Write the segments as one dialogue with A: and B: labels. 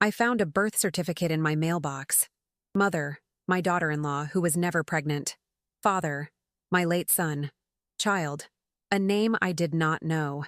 A: I found a birth certificate in my mailbox. Mother, my daughter-in-law, who was never pregnant. Father, my late son. Child, a name I did not know.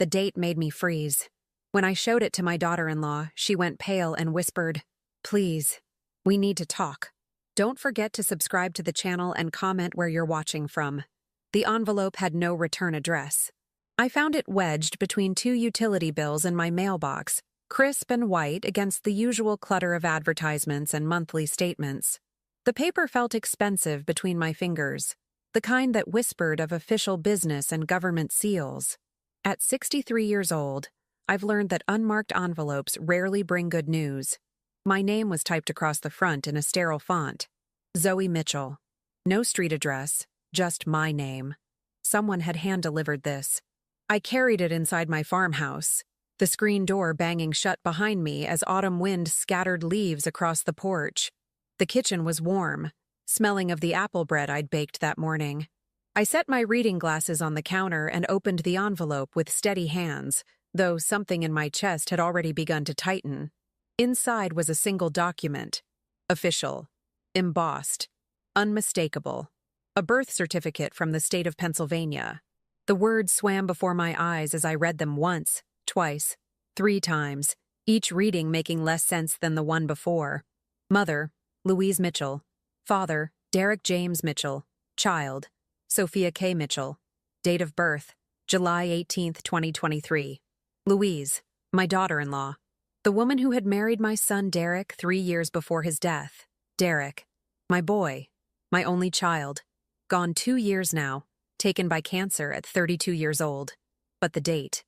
A: The date made me freeze. When I showed it to my daughter-in-law, she went pale and whispered, "Please, we need to talk." Don't forget to subscribe to the channel and comment where you're watching from. The envelope had no return address. I found it wedged between two utility bills in my mailbox, crisp and white against the usual clutter of advertisements and monthly statements. The paper felt expensive between my fingers, the kind that whispered of official business and government seals. At 63 years old, I've learned that unmarked envelopes rarely bring good news. My name was typed across the front in a sterile font. Zoe Mitchell. No street address, just my name. Someone had hand-delivered this. I carried it inside my farmhouse, the screen door banging shut behind me as autumn wind scattered leaves across the porch. The kitchen was warm, smelling of the apple bread I'd baked that morning. I set my reading glasses on the counter and opened the envelope with steady hands, though something in my chest had already begun to tighten. Inside was a single document. Official. Embossed. Unmistakable. A birth certificate from the state of Pennsylvania. The words swam before my eyes as I read them once, twice, 3 times, each reading making less sense than the one before. Mother, Louise Mitchell. Father, Derek James Mitchell. Child, Sophia K. Mitchell. Date of birth, July 18, 2023. Louise, my daughter-in-law. The woman who had married my son Derek 3 years before his death. Derek, my boy, my only child. Gone 2 years now, taken by cancer at 32 years old. But the date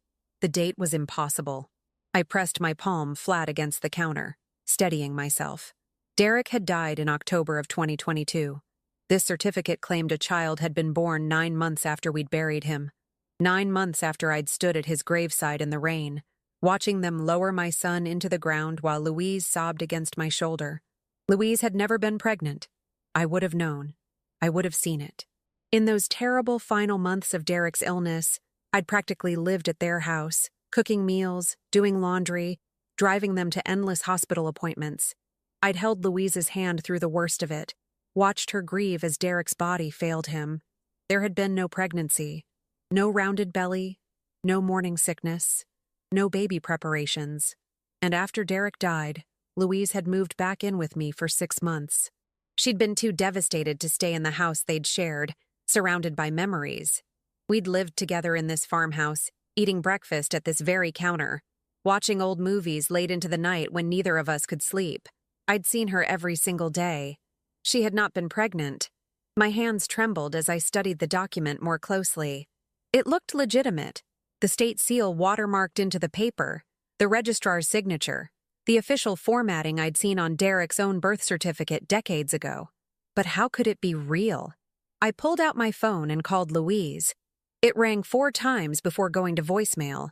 A: was impossible. I pressed my palm flat against the counter, steadying myself. Derek had died in October of 2022. This certificate claimed a child had been born 9 months after we'd buried him. 9 months after I'd stood at his graveside in the rain, watching them lower my son into the ground while Louise sobbed against my shoulder. Louise had never been pregnant. I would have known. I would have seen it. In those terrible final months of Derek's illness, I'd practically lived at their house, cooking meals, doing laundry, driving them to endless hospital appointments. I'd held Louise's hand through the worst of it, watched her grieve as Derek's body failed him. There had been no pregnancy, no rounded belly, no morning sickness, no baby preparations. And after Derek died, Louise had moved back in with me for 6 months. She'd been too devastated to stay in the house they'd shared, surrounded by memories. We'd lived together in this farmhouse, eating breakfast at this very counter, watching old movies late into the night when neither of us could sleep. I'd seen her every single day. She had not been pregnant. My hands trembled as I studied the document more closely. It looked legitimate. The state seal watermarked into the paper, the registrar's signature, the official formatting I'd seen on Derek's own birth certificate decades ago. But how could it be real? I pulled out my phone and called Louise. It rang 4 times before going to voicemail.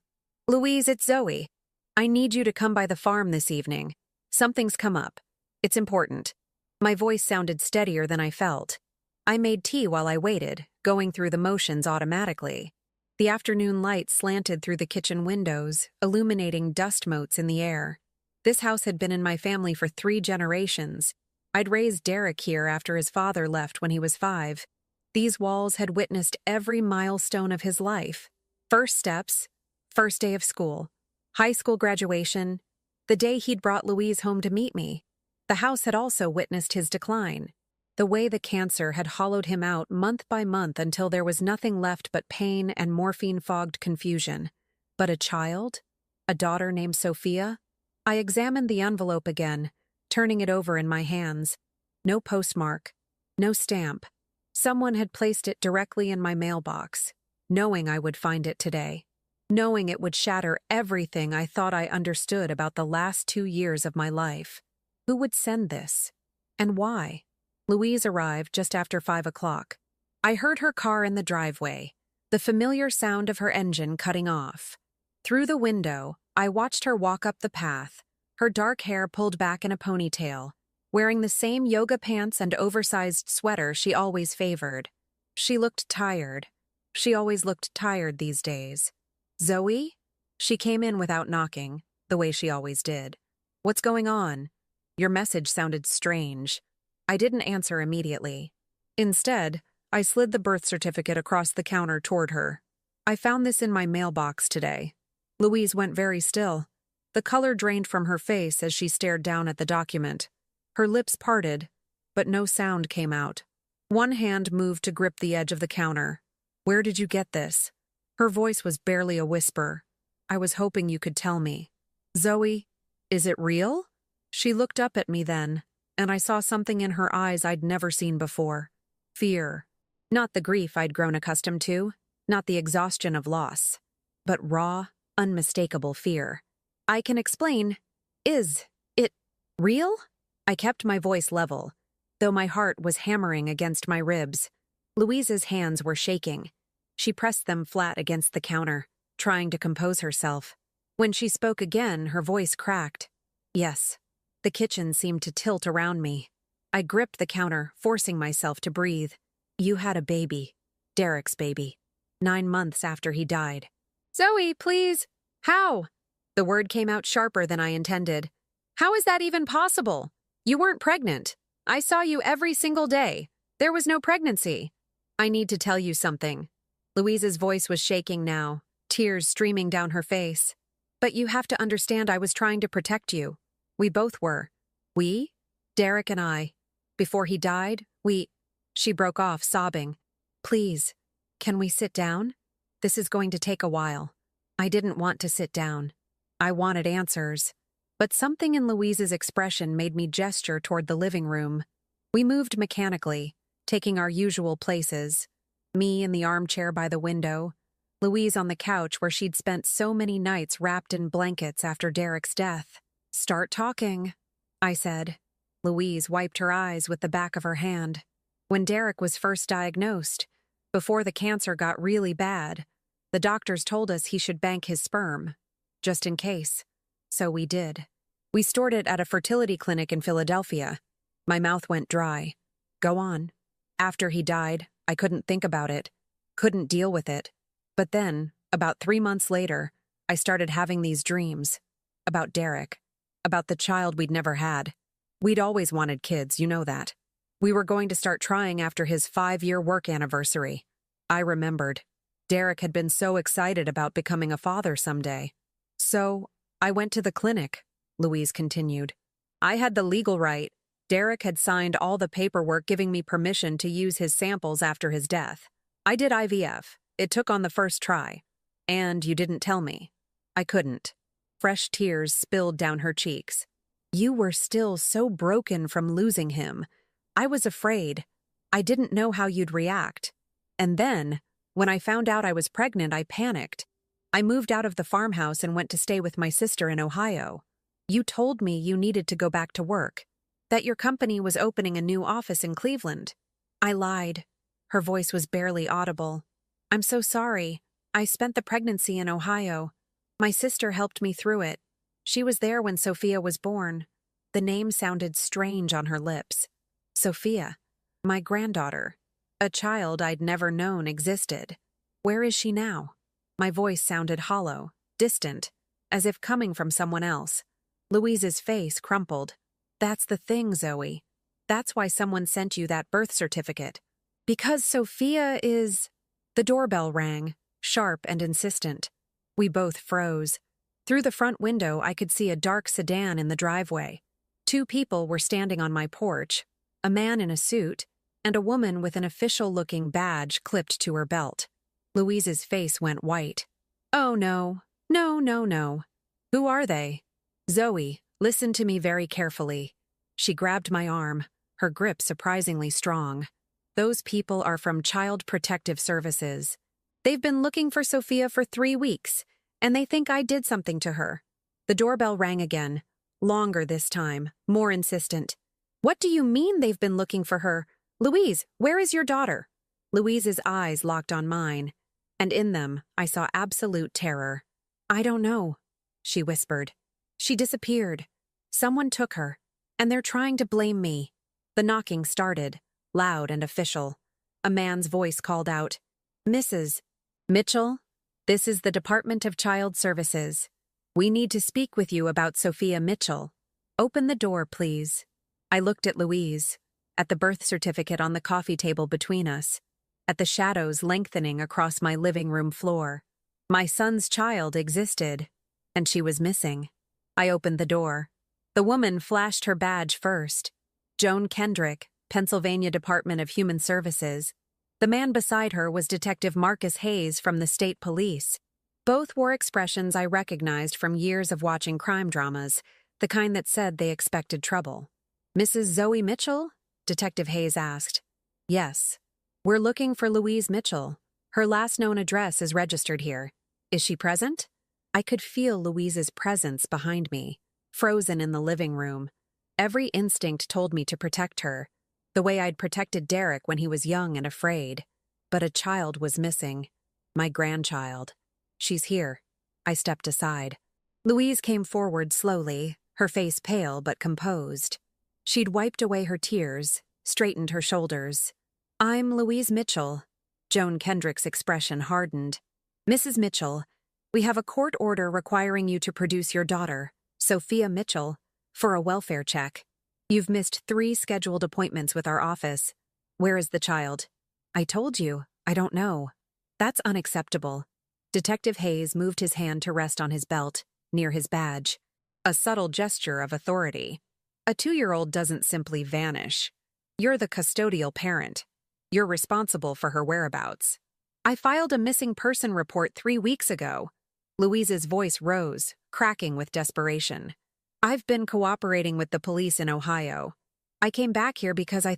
A: "Louise, it's Zoe. I need you to come by the farm this evening. Something's come up. It's important." My voice sounded steadier than I felt. I made tea while I waited, going through the motions automatically. The afternoon light slanted through the kitchen windows, illuminating dust motes in the air. This house had been in my family for 3 generations. I'd raised Derek here after his father left when he was 5. These walls had witnessed every milestone of his life. First steps, first day of school, high school graduation, the day he'd brought Louise home to meet me. The house had also witnessed his decline, the way the cancer had hollowed him out month by month until there was nothing left but pain and morphine-fogged confusion. But a child? A daughter named Sophia? I examined the envelope again, turning it over in my hands. No postmark, no stamp. Someone had placed it directly in my mailbox, knowing I would find it today, knowing it would shatter everything I thought I understood about the last 2 years of my life. Who would send this? And why? Louise arrived just after 5 o'clock. I heard her car in the driveway, the familiar sound of her engine cutting off. Through the window, I watched her walk up the path, her dark hair pulled back in a ponytail, wearing the same yoga pants and oversized sweater she always favored. She looked tired. She always looked tired these days. "Zoe?" She came in without knocking, the way she always did. What's going on? Your message sounded strange. I didn't answer immediately. Instead, I slid the birth certificate across the counter toward her. I found this in my mailbox today. Louise went very still. The color drained from her face as she stared down at the document. Her lips parted, but no sound came out. One hand moved to grip the edge of the counter. Where did you get this? Her voice was barely a whisper. I was hoping you could tell me. Zoe, is it real? She looked up at me then, and I saw something in her eyes I'd never seen before. Fear. Not the grief I'd grown accustomed to, not the exhaustion of loss, but raw, unmistakable fear. I can explain. Is it real? I kept my voice level, though my heart was hammering against my ribs. Louise's hands were shaking. She pressed them flat against the counter, trying to compose herself. When she spoke again, her voice cracked. Yes. The kitchen seemed to tilt around me. I gripped the counter, forcing myself to breathe. You had a baby. Derek's baby. 9 months after he died. Zoe, please. How? The word came out sharper than I intended. How is that even possible? You weren't pregnant. I saw you every single day. There was no pregnancy. I need to tell you something. Louise's voice was shaking now, tears streaming down her face. But you have to understand I was trying to protect you. We both were. We? Derek and I. Before he died, She broke off, sobbing. Please, can we sit down? This is going to take a while. I didn't want to sit down. I wanted answers. But something in Louise's expression made me gesture toward the living room. We moved mechanically, taking our usual places. Me in the armchair by the window, Louise on the couch where she'd spent so many nights wrapped in blankets after Derek's death. Start talking, I said. Louise wiped her eyes with the back of her hand. When Derek was first diagnosed, before the cancer got really bad, the doctors told us he should bank his sperm, just in case. So we did. We stored it at a fertility clinic in Philadelphia. My mouth went dry. Go on. After he died, I couldn't think about it, couldn't deal with it. But then, about 3 months later, I started having these dreams. About Derek. About the child we'd never had. We'd always wanted kids, you know that. We were going to start trying after his 5-year work anniversary. I remembered. Derek had been so excited about becoming a father someday. So, I went to the clinic, Louise continued. I had the legal right. Derek had signed all the paperwork giving me permission to use his samples after his death. I did IVF. It took on the first try. And you didn't tell me. I couldn't. Fresh tears spilled down her cheeks. You were still so broken from losing him. I was afraid. I didn't know how you'd react. And then, when I found out I was pregnant, I panicked. I moved out of the farmhouse and went to stay with my sister in Ohio. You told me you needed to go back to work, that your company was opening a new office in Cleveland. I lied. Her voice was barely audible. I'm so sorry. I spent the pregnancy in Ohio. My sister helped me through it. She was there when Sophia was born. The name sounded strange on her lips. Sophia, my granddaughter, a child I'd never known existed. Where is she now? My voice sounded hollow, distant, as if coming from someone else. Louise's face crumpled. That's the thing, Zoe. That's why someone sent you that birth certificate. Because Sophia is... The doorbell rang, sharp and insistent. We both froze. Through the front window, I could see a dark sedan in the driveway. 2 people were standing on my porch, a man in a suit, and a woman with an official-looking badge clipped to her belt. Louise's face went white. Oh, no. No. Who are they? Zoe, listen to me very carefully. She grabbed my arm, her grip surprisingly strong. Those people are from Child Protective Services. They've been looking for Sophia for 3 weeks, and they think I did something to her. The doorbell rang again, longer this time, more insistent. What do you mean they've been looking for her? Louise, where is your daughter? Louise's eyes locked on mine, and in them I saw absolute terror. I don't know, she whispered. She disappeared. Someone took her, and they're trying to blame me. The knocking started, loud and official. A man's voice called out, Mrs. Mitchell, this is the Department of Child Services. We need to speak with you about Sophia Mitchell. Open the door, please. I looked at Louise, at the birth certificate on the coffee table between us, at the shadows lengthening across my living room floor. My son's child existed, and she was missing. I opened the door. The woman flashed her badge first. Joan Kendrick, Pennsylvania Department of Human Services. The man beside her was Detective Marcus Hayes from the state police. Both wore expressions I recognized from years of watching crime dramas, the kind that said they expected trouble. Mrs. Zoe Mitchell? Detective Hayes asked. Yes. We're looking for Louise Mitchell. Her last known address is registered here. Is she present? I could feel Louise's presence behind me, frozen in the living room. Every instinct told me to protect her, the way I'd protected Derek when he was young and afraid. But a child was missing. My grandchild. She's here. I stepped aside. Louise came forward slowly, her face pale but composed. She'd wiped away her tears, straightened her shoulders. I'm Louise Mitchell. Joan Kendrick's expression hardened. Mrs. Mitchell, we have a court order requiring you to produce your daughter, Sophia Mitchell, for a welfare check. You've missed 3 scheduled appointments with our office. Where is the child? I told you, I don't know. That's unacceptable. Detective Hayes moved his hand to rest on his belt, near his badge. A subtle gesture of authority. A 2-year-old doesn't simply vanish. You're the custodial parent. You're responsible for her whereabouts. I filed a missing person report 3 weeks ago. Louise's voice rose, cracking with desperation. I've been cooperating with the police in Ohio. I came back here because I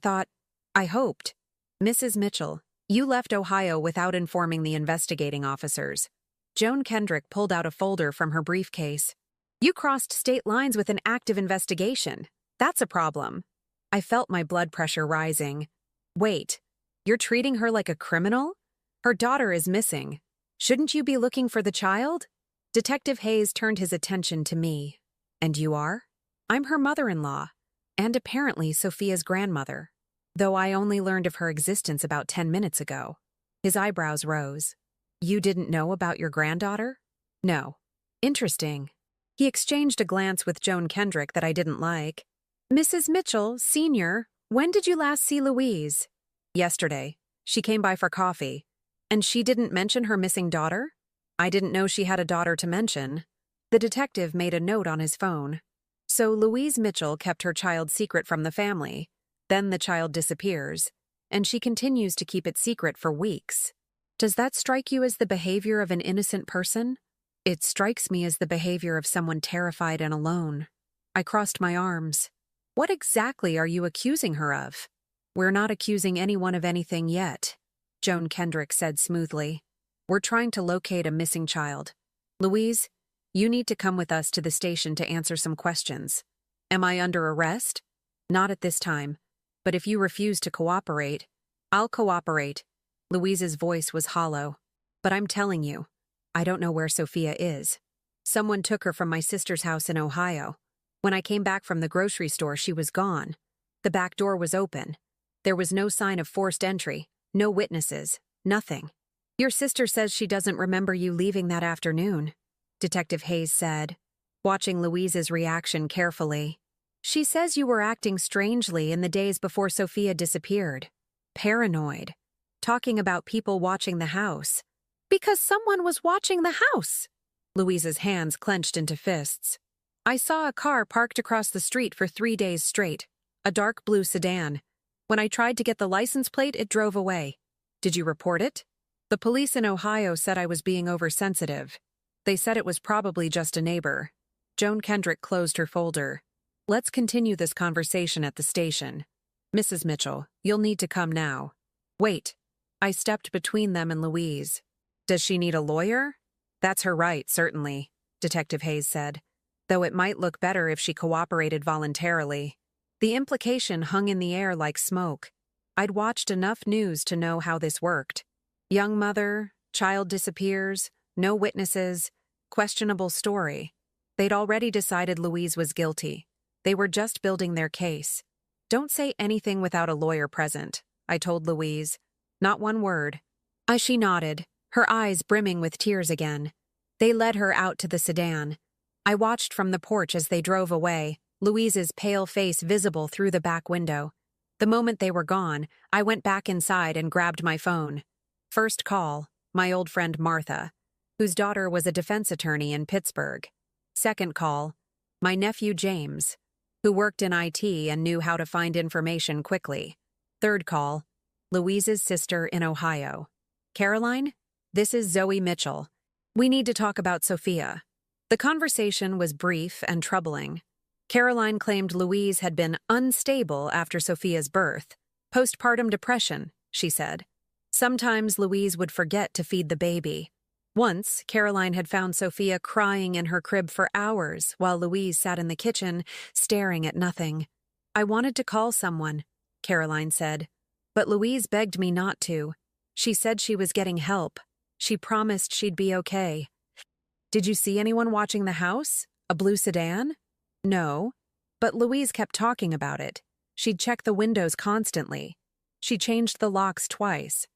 A: hoped. Mrs. Mitchell, you left Ohio without informing the investigating officers. Joan Kendrick pulled out a folder from her briefcase. You crossed state lines with an active investigation. That's a problem. I felt my blood pressure rising. Wait, you're treating her like a criminal? Her daughter is missing. Shouldn't you be looking for the child? Detective Hayes turned his attention to me. And you are? I'm her mother-in-law, and apparently Sophia's grandmother, though I only learned of her existence about 10 minutes ago. His eyebrows rose. You didn't know about your granddaughter? No. Interesting. He exchanged a glance with Joan Kendrick that I didn't like. Mrs. Mitchell, Sr., when did you last see Louise? Yesterday. She came by for coffee. And she didn't mention her missing daughter? I didn't know she had a daughter to mention. The detective made a note on his phone. So Louise Mitchell kept her child secret from the family. Then the child disappears, and she continues to keep it secret for weeks. Does that strike you as the behavior of an innocent person? It strikes me as the behavior of someone terrified and alone. I crossed my arms. What exactly are you accusing her of? We're not accusing anyone of anything yet, Joan Kendrick said smoothly. We're trying to locate a missing child. Louise, you need to come with us to the station to answer some questions. Am I under arrest? Not at this time. But if you refuse to cooperate, I'll cooperate. Louise's voice was hollow. But I'm telling you, I don't know where Sophia is. Someone took her from my sister's house in Ohio. When I came back from the grocery store, she was gone. The back door was open. There was no sign of forced entry, no witnesses, nothing. Your sister says she doesn't remember you leaving that afternoon, Detective Hayes said, watching Louise's reaction carefully. She says you were acting strangely in the days before Sophia disappeared. Paranoid. Talking about people watching the house. Because someone was watching the house! Louise's hands clenched into fists. I saw a car parked across the street for 3 days straight. A dark blue sedan. When I tried to get the license plate, it drove away. Did you report it? The police in Ohio said I was being oversensitive. They said it was probably just a neighbor. Joan Kendrick closed her folder. Let's continue this conversation at the station. Mrs. Mitchell, you'll need to come now. Wait. I stepped between them and Louise. Does she need a lawyer? That's her right, certainly, Detective Hayes said, though it might look better if she cooperated voluntarily. The implication hung in the air like smoke. I'd watched enough news to know how this worked. Young mother, child disappears, no witnesses, questionable story. They'd already decided Louise was guilty. They were just building their case. Don't say anything without a lawyer present, I told Louise. Not one word. She nodded, her eyes brimming with tears again. They led her out to the sedan. I watched from the porch as they drove away, Louise's pale face visible through the back window. The moment they were gone, I went back inside and grabbed my phone. First call, my old friend Martha, whose daughter was a defense attorney in Pittsburgh. Second call, my nephew James, who worked in IT and knew how to find information quickly. Third call, Louise's sister in Ohio. Caroline, this is Zoe Mitchell. We need to talk about Sophia. The conversation was brief and troubling. Caroline claimed Louise had been unstable after Sophia's birth. Postpartum depression, she said. Sometimes Louise would forget to feed the baby. Once, Caroline had found Sophia crying in her crib for hours while Louise sat in the kitchen, staring at nothing. I wanted to call someone, Caroline said, but Louise begged me not to. She said she was getting help. She promised she'd be okay. Did you see anyone watching the house? A blue sedan? No, but Louise kept talking about it. She'd check the windows constantly. She changed the locks twice.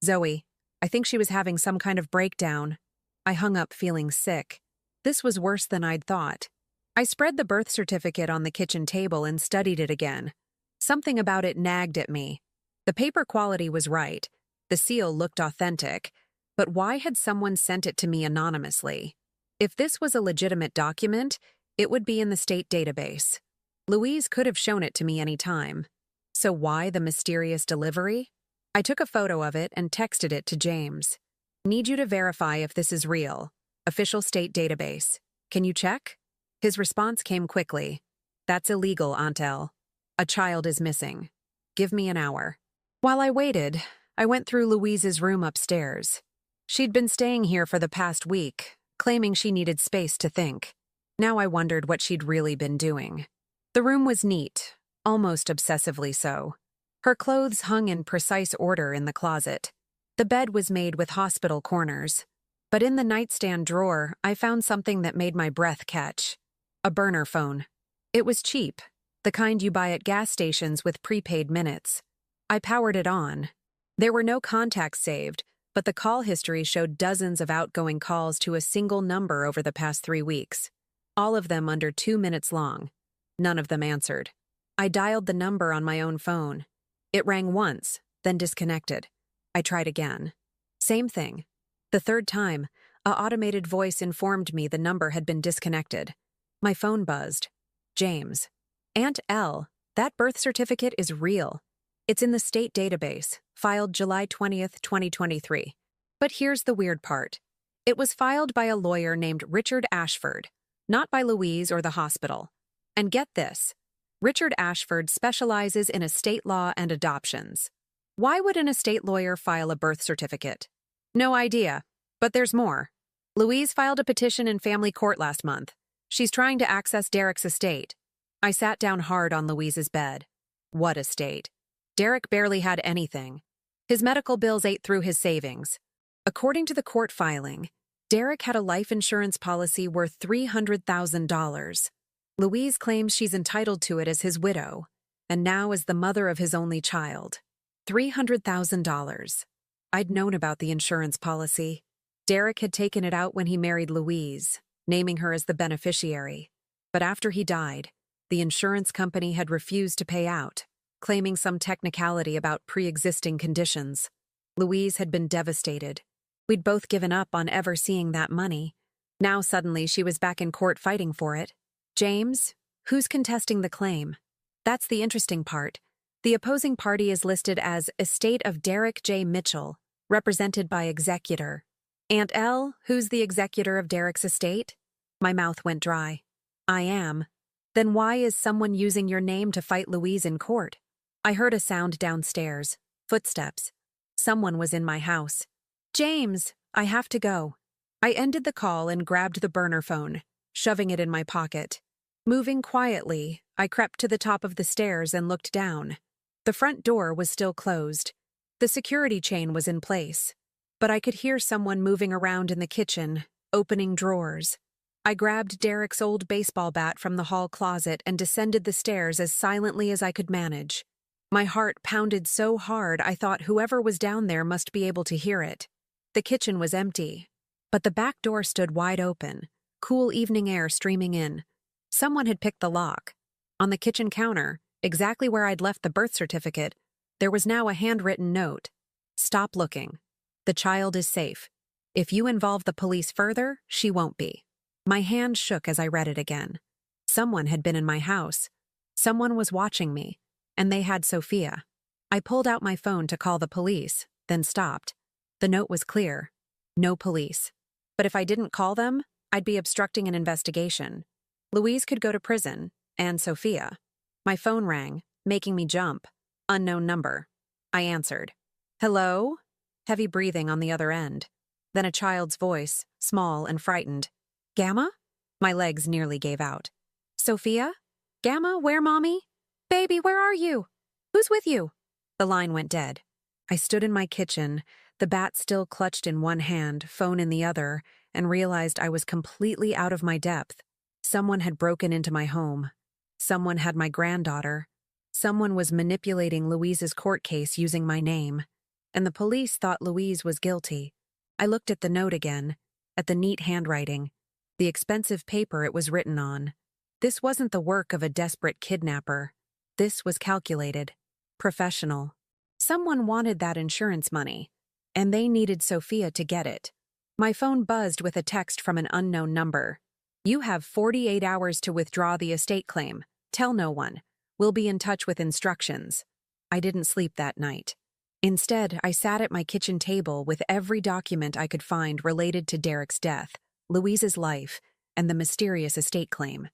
A: Zoe, I think she was having some kind of breakdown. I hung up feeling sick. This was worse than I'd thought. I spread the birth certificate on the kitchen table and studied it again. Something about it nagged at me. The paper quality was right. The seal looked authentic. But why had someone sent it to me anonymously? If this was a legitimate document, it would be in the state database. Louise could have shown it to me any time. So why the mysterious delivery? I took a photo of it and texted it to James. Need you to verify if this is real. Official state database. Can you check? His response came quickly. That's illegal, Aunt Elle. A child is missing. Give me an hour. While I waited, I went through Louise's room upstairs. She'd been staying here for the past week, claiming she needed space to think. Now I wondered what she'd really been doing. The room was neat, almost obsessively so. Her clothes hung in precise order in the closet. The bed was made with hospital corners. But in the nightstand drawer, I found something that made my breath catch. A burner phone. It was cheap, the kind you buy at gas stations with prepaid minutes. I powered it on. There were no contacts saved, but the call history showed dozens of outgoing calls to a single number over the past 3 weeks. All of them under 2 minutes long. None of them answered. I dialed the number on my own phone. It rang once, then disconnected. I tried again. Same thing. The third time, a automated voice informed me the number had been disconnected. My phone buzzed. James. Aunt Elle, that birth certificate is real. It's in the state database, filed July 20th, 2023. But here's the weird part. It was filed by a lawyer named Richard Ashford, not by Louise or the hospital. And get this, Richard Ashford specializes in estate law and adoptions. Why would an estate lawyer file a birth certificate? No idea, but there's more. Louise filed a petition in family court last month. She's trying to access Derek's estate. I sat down hard on Louise's bed. What estate? Derek barely had anything. His medical bills ate through his savings. According to the court filing, Derek had a life insurance policy worth $300,000. Louise claims she's entitled to it as his widow, and now as the mother of his only child. $300,000. I'd known about the insurance policy. Derek had taken it out when he married Louise, naming her as the beneficiary. But after he died, the insurance company had refused to pay out, claiming some technicality about pre-existing conditions. Louise had been devastated. We'd both given up on ever seeing that money. Now suddenly she was back in court fighting for it. James, who's contesting the claim? That's the interesting part. The opposing party is listed as Estate of Derek J. Mitchell, represented by executor. Aunt Elle, who's the executor of Derek's estate? My mouth went dry. I am. Then why is someone using your name to fight Louise in court? I heard a sound downstairs. Footsteps. Someone was in my house. James, I have to go. I ended the call and grabbed the burner phone, shoving it in my pocket. Moving quietly, I crept to the top of the stairs and looked down. The front door was still closed. The security chain was in place, but I could hear someone moving around in the kitchen, opening drawers. I grabbed Derek's old baseball bat from the hall closet and descended the stairs as silently as I could manage. My heart pounded so hard I thought whoever was down there must be able to hear it. The kitchen was empty, but the back door stood wide open, cool evening air streaming in. Someone had picked the lock. On the kitchen counter, exactly where I'd left the birth certificate, there was now a handwritten note. Stop looking. The child is safe. If you involve the police further, she won't be. My hand shook as I read it again. Someone had been in my house. Someone was watching me, and they had Sophia. I pulled out my phone to call the police, then stopped. The note was clear. No police. But if I didn't call them, I'd be obstructing an investigation. Louise could go to prison, and Sophia. My phone rang, making me jump. Unknown number. I answered. Hello? Heavy breathing on the other end. Then a child's voice, small and frightened. Gamma? My legs nearly gave out. Sophia? Gamma, where, Mommy? Baby, where are you? Who's with you? The line went dead. I stood in my kitchen, the bat still clutched in one hand, phone in the other, and realized I was completely out of my depth. Someone had broken into my home. Someone had my granddaughter. Someone was manipulating Louise's court case using my name. And the police thought Louise was guilty. I looked at the note again, at the neat handwriting, the expensive paper it was written on. This wasn't the work of a desperate kidnapper. This was calculated, professional. Someone wanted that insurance money, and they needed Sophia to get it. My phone buzzed with a text from an unknown number. You have 48 hours to withdraw the estate claim. Tell no one. We'll be in touch with instructions. I didn't sleep that night. Instead, I sat at my kitchen table with every document I could find related to Derek's death, Louise's life, and the mysterious estate claim.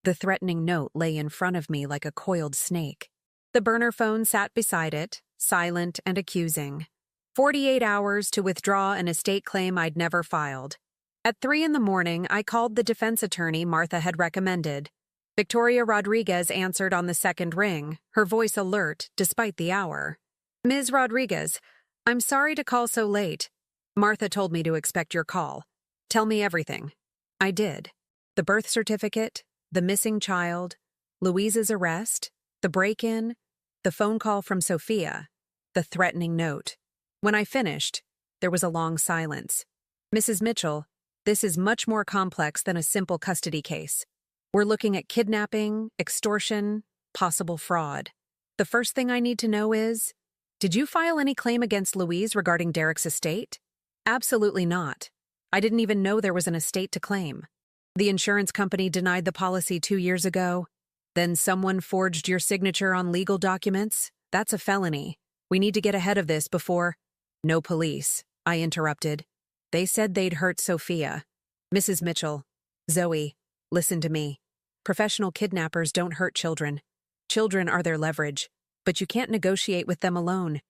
A: The threatening note lay in front of me like a coiled snake. The burner phone sat beside it, silent and accusing. 48 hours to withdraw an estate claim I'd never filed. At 3 a.m, I called the defense attorney Martha had recommended. Victoria Rodriguez answered on the second ring, her voice alert despite the hour. Ms. Rodriguez, I'm sorry to call so late. Martha told me to expect your call. Tell me everything. I did. The birth certificate, the missing child, Louise's arrest, the break-in, the phone call from Sophia, the threatening note. When I finished, there was a long silence. Mrs. Mitchell, this is much more complex than a simple custody case. We're looking at kidnapping, extortion, possible fraud. The first thing I need to know is, did you file any claim against Louise regarding Derek's estate? Absolutely not. I didn't even know there was an estate to claim. The insurance company denied the policy 2 years ago. Then someone forged your signature on legal documents? That's a felony. We need to get ahead of this before— No police, I interrupted. They said they'd hurt Sophia. Mrs. Mitchell, Zoe, listen to me. Professional kidnappers don't hurt children. Children are their leverage, but you can't negotiate with them alone.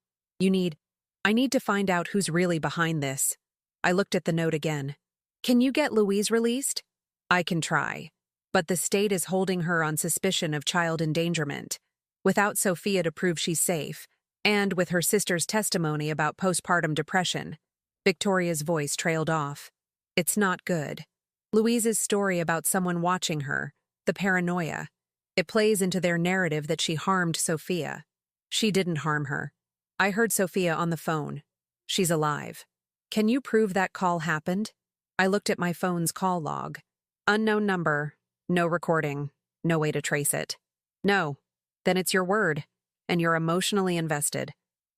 A: I need to find out who's really behind this. I looked at the note again. Can you get Louise released? I can try, but the state is holding her on suspicion of child endangerment. Without Sophia to prove she's safe, and with her sister's testimony about postpartum depression, Victoria's voice trailed off. It's not good. Louise's story about someone watching her, the paranoia, it plays into their narrative that she harmed Sophia. She didn't harm her. I heard Sophia on the phone. She's alive. Can you prove that call happened? I looked at my phone's call log. Unknown number, no recording, no way to trace it. No. Then it's your word, and you're emotionally invested.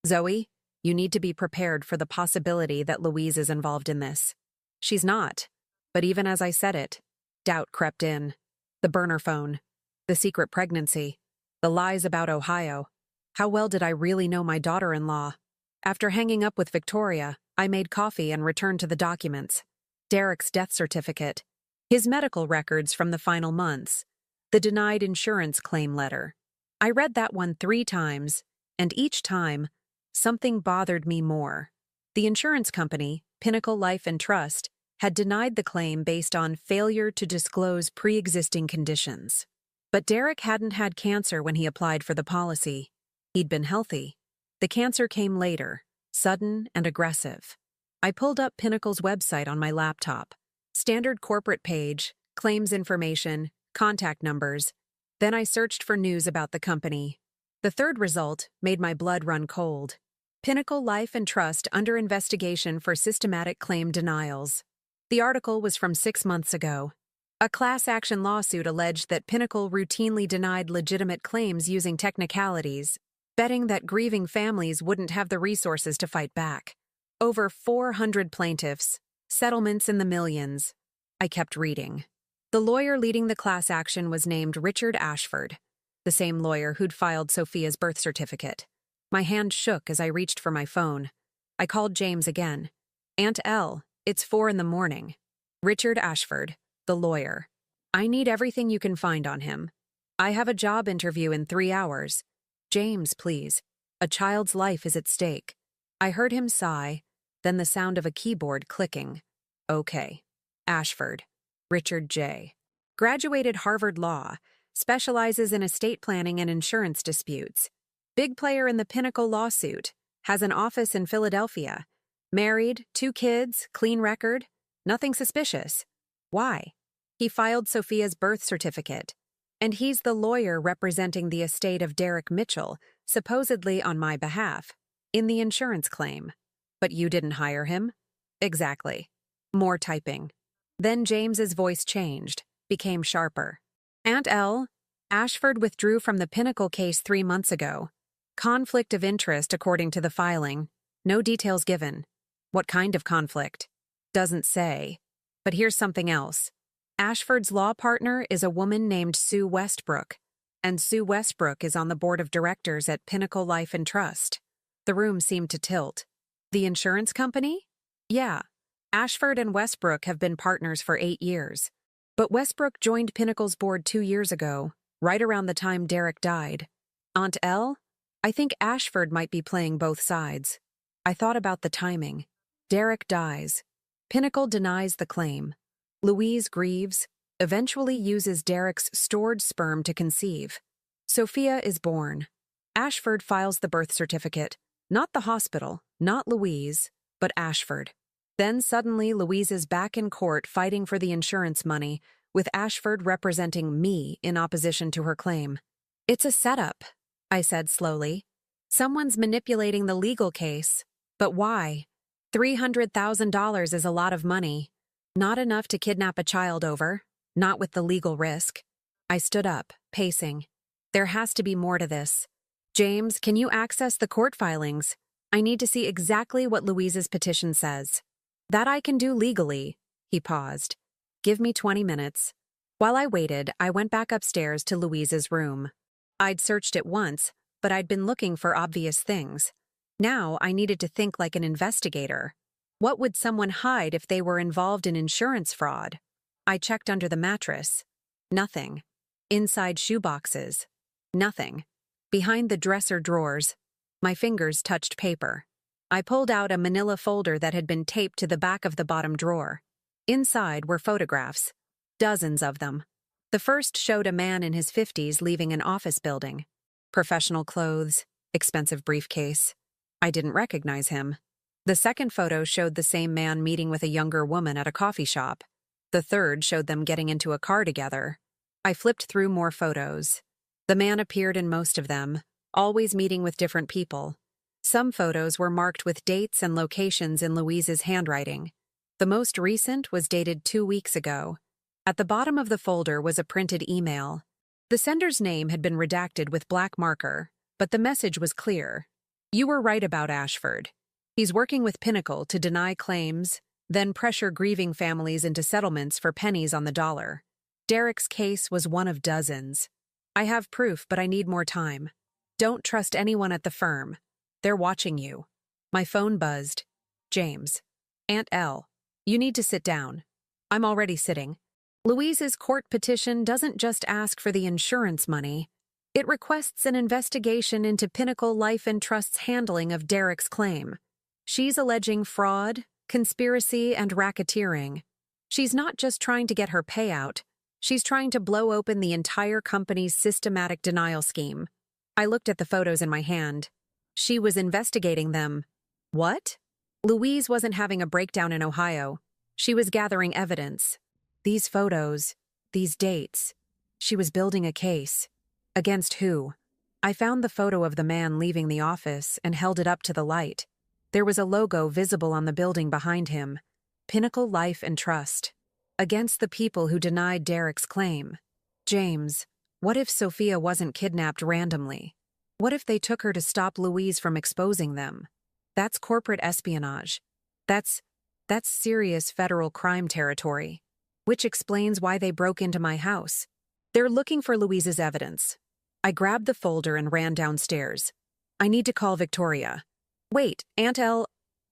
A: Zoe, you need to be prepared for the possibility that Louise is involved in this. She's not. But even as I said it, doubt crept in. The burner phone, the secret pregnancy, the lies about Ohio. How well did I really know my daughter-in-law? After hanging up with Victoria, I made coffee and returned to the documents. Derek's death certificate, his medical records from the final months, the denied insurance claim letter. I read that one 3 times, and each time, something bothered me more. The insurance company, Pinnacle Life and Trust, had denied the claim based on failure to disclose pre-existing conditions. But Derek hadn't had cancer when he applied for the policy. He'd been healthy. The cancer came later, sudden and aggressive. I pulled up Pinnacle's website on my laptop. Standard corporate page, claims information, contact numbers. Then I searched for news about the company. The third result made my blood run cold. Pinnacle Life and Trust under investigation for systematic claim denials. The article was from 6 months ago. A class action lawsuit alleged that Pinnacle routinely denied legitimate claims using technicalities, betting that grieving families wouldn't have the resources to fight back. Over 400 plaintiffs, settlements in the millions. I kept reading. The lawyer leading the class action was named Richard Ashford, the same lawyer who'd filed Sophia's birth certificate. My hand shook as I reached for my phone. I called James again. Aunt Elle, it's 4 a.m. Richard Ashford, the lawyer. I need everything you can find on him. I have a job interview in 3 hours. James, please. A child's life is at stake. I heard him sigh, then the sound of a keyboard clicking. Okay. Ashford. Richard J. Graduated Harvard Law, specializes in estate planning and insurance disputes. Big player in the Pinnacle lawsuit, has an office in Philadelphia. Married, 2 kids, clean record, nothing suspicious. Why? He filed Sophia's birth certificate, and he's the lawyer representing the estate of Derek Mitchell, supposedly on my behalf, in the insurance claim. But you didn't hire him? Exactly. More typing. Then James's voice changed, became sharper. Aunt Elle, Ashford withdrew from the Pinnacle case 3 months ago. Conflict of interest according to the filing. No details given. What kind of conflict? Doesn't say. But here's something else. Ashford's law partner is a woman named Sue Westbrook, and Sue Westbrook is on the board of directors at Pinnacle Life and Trust. The room seemed to tilt. The insurance company? Yeah. Ashford and Westbrook have been partners for 8 years. But Westbrook joined Pinnacle's board 2 years ago, right around the time Derek died. Aunt Elle? I think Ashford might be playing both sides. I thought about the timing. Derek dies. Pinnacle denies the claim. Louise grieves, eventually uses Derek's stored sperm to conceive. Sophia is born. Ashford files the birth certificate. Not the hospital, not Louise, but Ashford. Then suddenly Louise is back in court fighting for the insurance money, with Ashford representing me in opposition to her claim. It's a setup, I said slowly. Someone's manipulating the legal case. But why? $300,000 is a lot of money. Not enough to kidnap a child over, not with the legal risk. I stood up, pacing. There has to be more to this. James, can you access the court filings? I need to see exactly what Louise's petition says. That I can do legally. He paused. Give me 20 minutes. While I waited, I went back upstairs to Louise's room. I'd searched it once, but I'd been looking for obvious things. Now I needed to think like an investigator. What would someone hide if they were involved in insurance fraud? I checked under the mattress. Nothing. Inside shoeboxes. Nothing. Behind the dresser drawers. My fingers touched paper. I pulled out a manila folder that had been taped to the back of the bottom drawer. Inside were photographs. Dozens of them. The first showed a man in his 50s leaving an office building. Professional clothes, expensive briefcase. I didn't recognize him. The second photo showed the same man meeting with a younger woman at a coffee shop. The third showed them getting into a car together. I flipped through more photos. The man appeared in most of them, always meeting with different people. Some photos were marked with dates and locations in Louise's handwriting. The most recent was dated 2 weeks ago. At the bottom of the folder was a printed email. The sender's name had been redacted with black marker, but the message was clear. You were right about Ashford. He's working with Pinnacle to deny claims, then pressure grieving families into settlements for pennies on the dollar. Derek's case was one of dozens. I have proof, but I need more time. Don't trust anyone at the firm. They're watching you. My phone buzzed. James. Aunt Elle. You need to sit down. I'm already sitting. Louise's court petition doesn't just ask for the insurance money. It requests an investigation into Pinnacle Life and Trust's handling of Derek's claim. She's alleging fraud, conspiracy, and racketeering. She's not just trying to get her payout. She's trying to blow open the entire company's systematic denial scheme. I looked at the photos in my hand. She was investigating them. What? Louise wasn't having a breakdown in Ohio. She was gathering evidence. These photos, these dates. She was building a case. Against who? I found the photo of the man leaving the office and held it up to the light. There was a logo visible on the building behind him. Pinnacle Life and Trust. against the people who denied Derek's claim. James, what if Sophia wasn't kidnapped randomly? What if they took her to stop Louise from exposing them? That's corporate espionage. That's serious federal crime territory. Which explains why they broke into my house. They're looking for Louise's evidence. I grabbed the folder and ran downstairs. I need to call Victoria. Wait, Aunt Elle.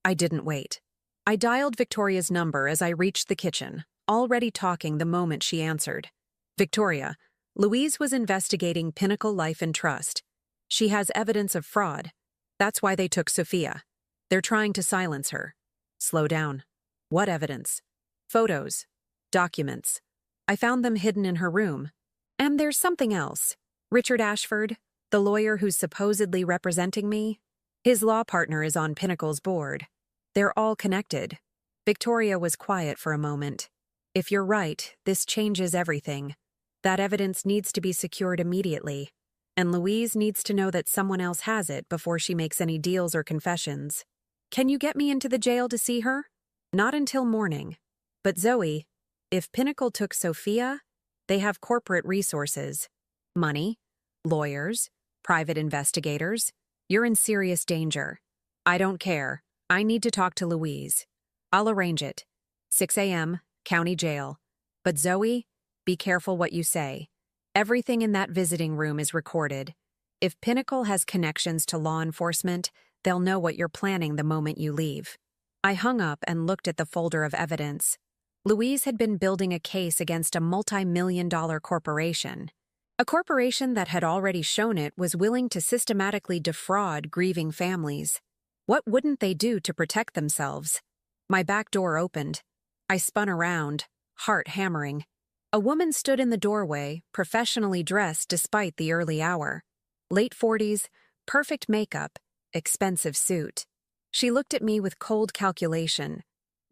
A: I didn't wait. I dialed Victoria's number as I reached the kitchen, already talking the moment she answered. Victoria, Louise was investigating Pinnacle Life and Trust. She has evidence of fraud. That's why they took Sophia. They're trying to silence her. Slow down. What evidence? Photos. Documents. I found them hidden in her room. And there's something else. Richard Ashford, the lawyer who's supposedly representing me, his law partner is on Pinnacle's board. They're all connected. Victoria was quiet for a moment. If you're right, this changes everything. That evidence needs to be secured immediately. And Louise needs to know that someone else has it before she makes any deals or confessions. Can you get me into the jail to see her? Not until morning. But Zoe, if Pinnacle took Sophia, they have corporate resources. Money, lawyers, private investigators. You're in serious danger. I don't care. I need to talk to Louise. I'll arrange it. 6 a.m., county jail. But Zoe, be careful what you say. Everything in that visiting room is recorded. If Pinnacle has connections to law enforcement, they'll know what you're planning the moment you leave. I hung up and looked at the folder of evidence. Louise had been building a case against a multi-million-dollar corporation. A corporation that had already shown it was willing to systematically defraud grieving families. What wouldn't they do to protect themselves? My back door opened. I spun around, heart hammering. A woman stood in the doorway, professionally dressed despite the early hour. Late 40s, perfect makeup, expensive suit. She looked at me with cold calculation.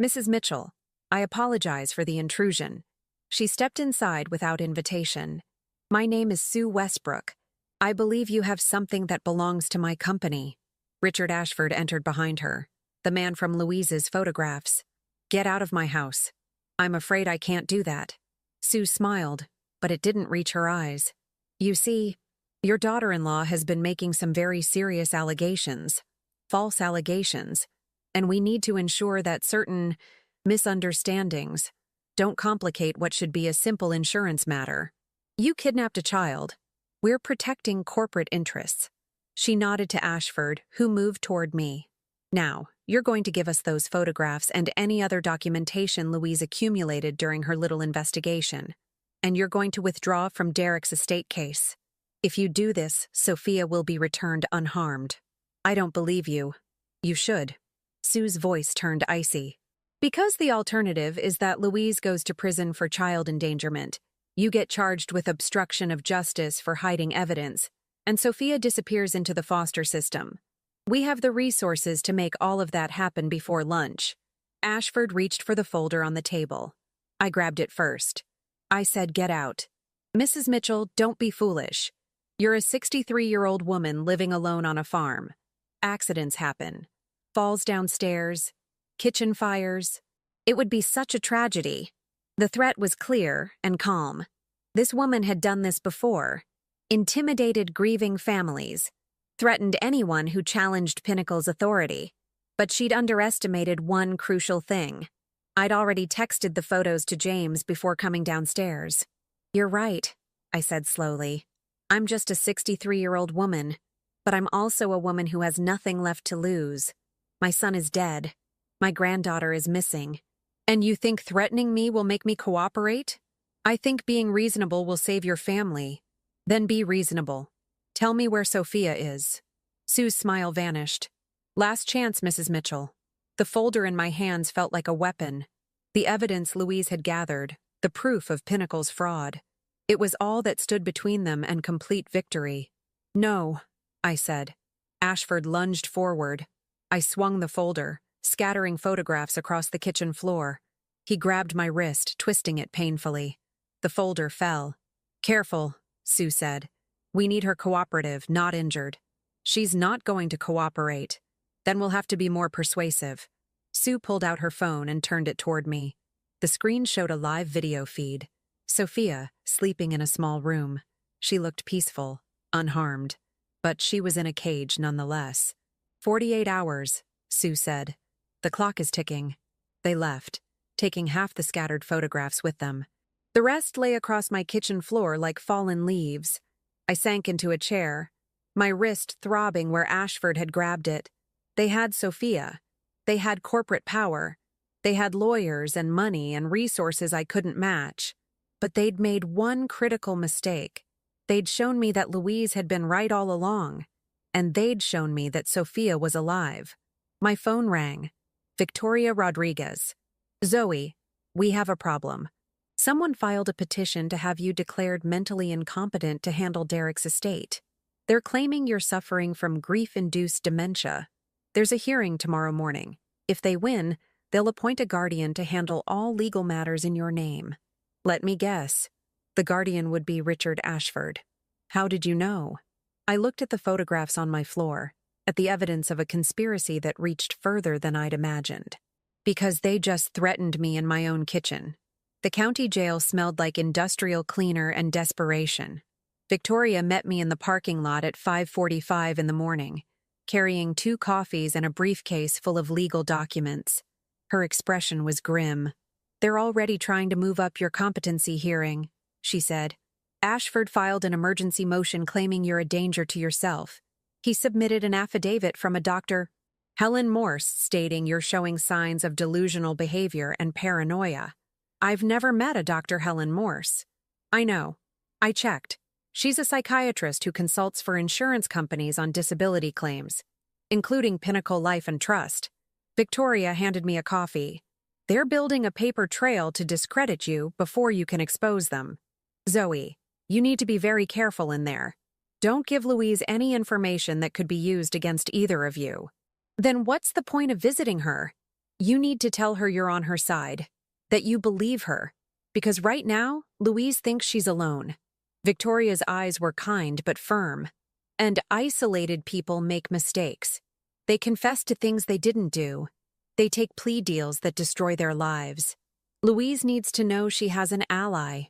A: Mrs. Mitchell, I apologize for the intrusion. She stepped inside without invitation. My name is Sue Westbrook. I believe you have something that belongs to my company. Richard Ashford entered behind her, the man from Louise's photographs. Get out of my house. I'm afraid I can't do that. Sue smiled, but it didn't reach her eyes. You see, your daughter-in-law has been making some very serious allegations, false allegations, and we need to ensure that certain misunderstandings don't complicate what should be a simple insurance matter. You kidnapped a child. We're protecting corporate interests. She nodded to Ashford, who moved toward me. Now, you're going to give us those photographs and any other documentation Louise accumulated during her little investigation. And you're going to withdraw from Derek's estate case. If you do this, Sophia will be returned unharmed. I don't believe you. You should. Sue's voice turned icy. Because the alternative is that Louise goes to prison for child endangerment, you get charged with obstruction of justice for hiding evidence, and Sophia disappears into the foster system. We have the resources to make all of that happen before lunch. Ashford reached for the folder on the table. I grabbed it first. I said, get out. Mrs. Mitchell, don't be foolish. You're a 63-year-old woman living alone on a farm. Accidents happen. Falls downstairs. Kitchen fires. It would be such a tragedy. The threat was clear and calm. This woman had done this before. Intimidated grieving families. Threatened anyone who challenged Pinnacle's authority. But she'd underestimated one crucial thing. I'd already texted the photos to James before coming downstairs. You're right, I said slowly. I'm just a 63-year-old woman, but I'm also a woman who has nothing left to lose. My son is dead. My granddaughter is missing. And you think threatening me will make me cooperate? I think being reasonable will save your family. Then be reasonable. Tell me where Sophia is. Sue's smile vanished. Last chance, Mrs. Mitchell. The folder in my hands felt like a weapon. The evidence Louise had gathered, the proof of Pinnacle's fraud. It was all that stood between them and complete victory. No, I said. Ashford lunged forward. I swung the folder, scattering photographs across the kitchen floor. He grabbed my wrist, twisting it painfully. The folder fell. Careful, Sue said. We need her cooperative, not injured. She's not going to cooperate. Then we'll have to be more persuasive. Sue pulled out her phone and turned it toward me. The screen showed a live video feed. Sophia, sleeping in a small room. She looked peaceful, unharmed. But she was in a cage nonetheless. 48 hours, Sue said. The clock is ticking. They left, taking half the scattered photographs with them. The rest lay across my kitchen floor like fallen leaves. I sank into a chair, my wrist throbbing where Ashford had grabbed it. They had Sophia. They had corporate power. They had lawyers and money and resources I couldn't match. But they'd made one critical mistake. They'd shown me that Louise had been right all along. And they'd shown me that Sophia was alive. My phone rang. Victoria Rodriguez. Zoe, we have a problem. Someone filed a petition to have you declared mentally incompetent to handle Derek's estate. They're claiming you're suffering from grief-induced dementia. There's a hearing tomorrow morning. If they win, they'll appoint a guardian to handle all legal matters in your name. Let me guess. The guardian would be Richard Ashford. How did you know? I looked at the photographs on my floor, at the evidence of a conspiracy that reached further than I'd imagined. Because they just threatened me in my own kitchen. The county jail smelled like industrial cleaner and desperation. Victoria met me in the parking lot at 5:45 in the morning, carrying 2 coffees and a briefcase full of legal documents. Her expression was grim. They're already trying to move up your competency hearing, she said. Ashford filed an emergency motion claiming you're a danger to yourself. He submitted an affidavit from a Dr. Helen Morse stating you're showing signs of delusional behavior and paranoia. I've never met a Dr. Helen Morse. I know. I checked. She's a psychiatrist who consults for insurance companies on disability claims, including Pinnacle Life and Trust. Victoria handed me a coffee. They're building a paper trail to discredit you before you can expose them. Zoe, you need to be very careful in there. Don't give Louise any information that could be used against either of you. Then what's the point of visiting her? You need to tell her you're on her side, that you believe her, because right now, Louise thinks she's alone. Victoria's eyes were kind but firm. And isolated people make mistakes. They confess to things they didn't do. They take plea deals that destroy their lives. Louise needs to know she has an ally.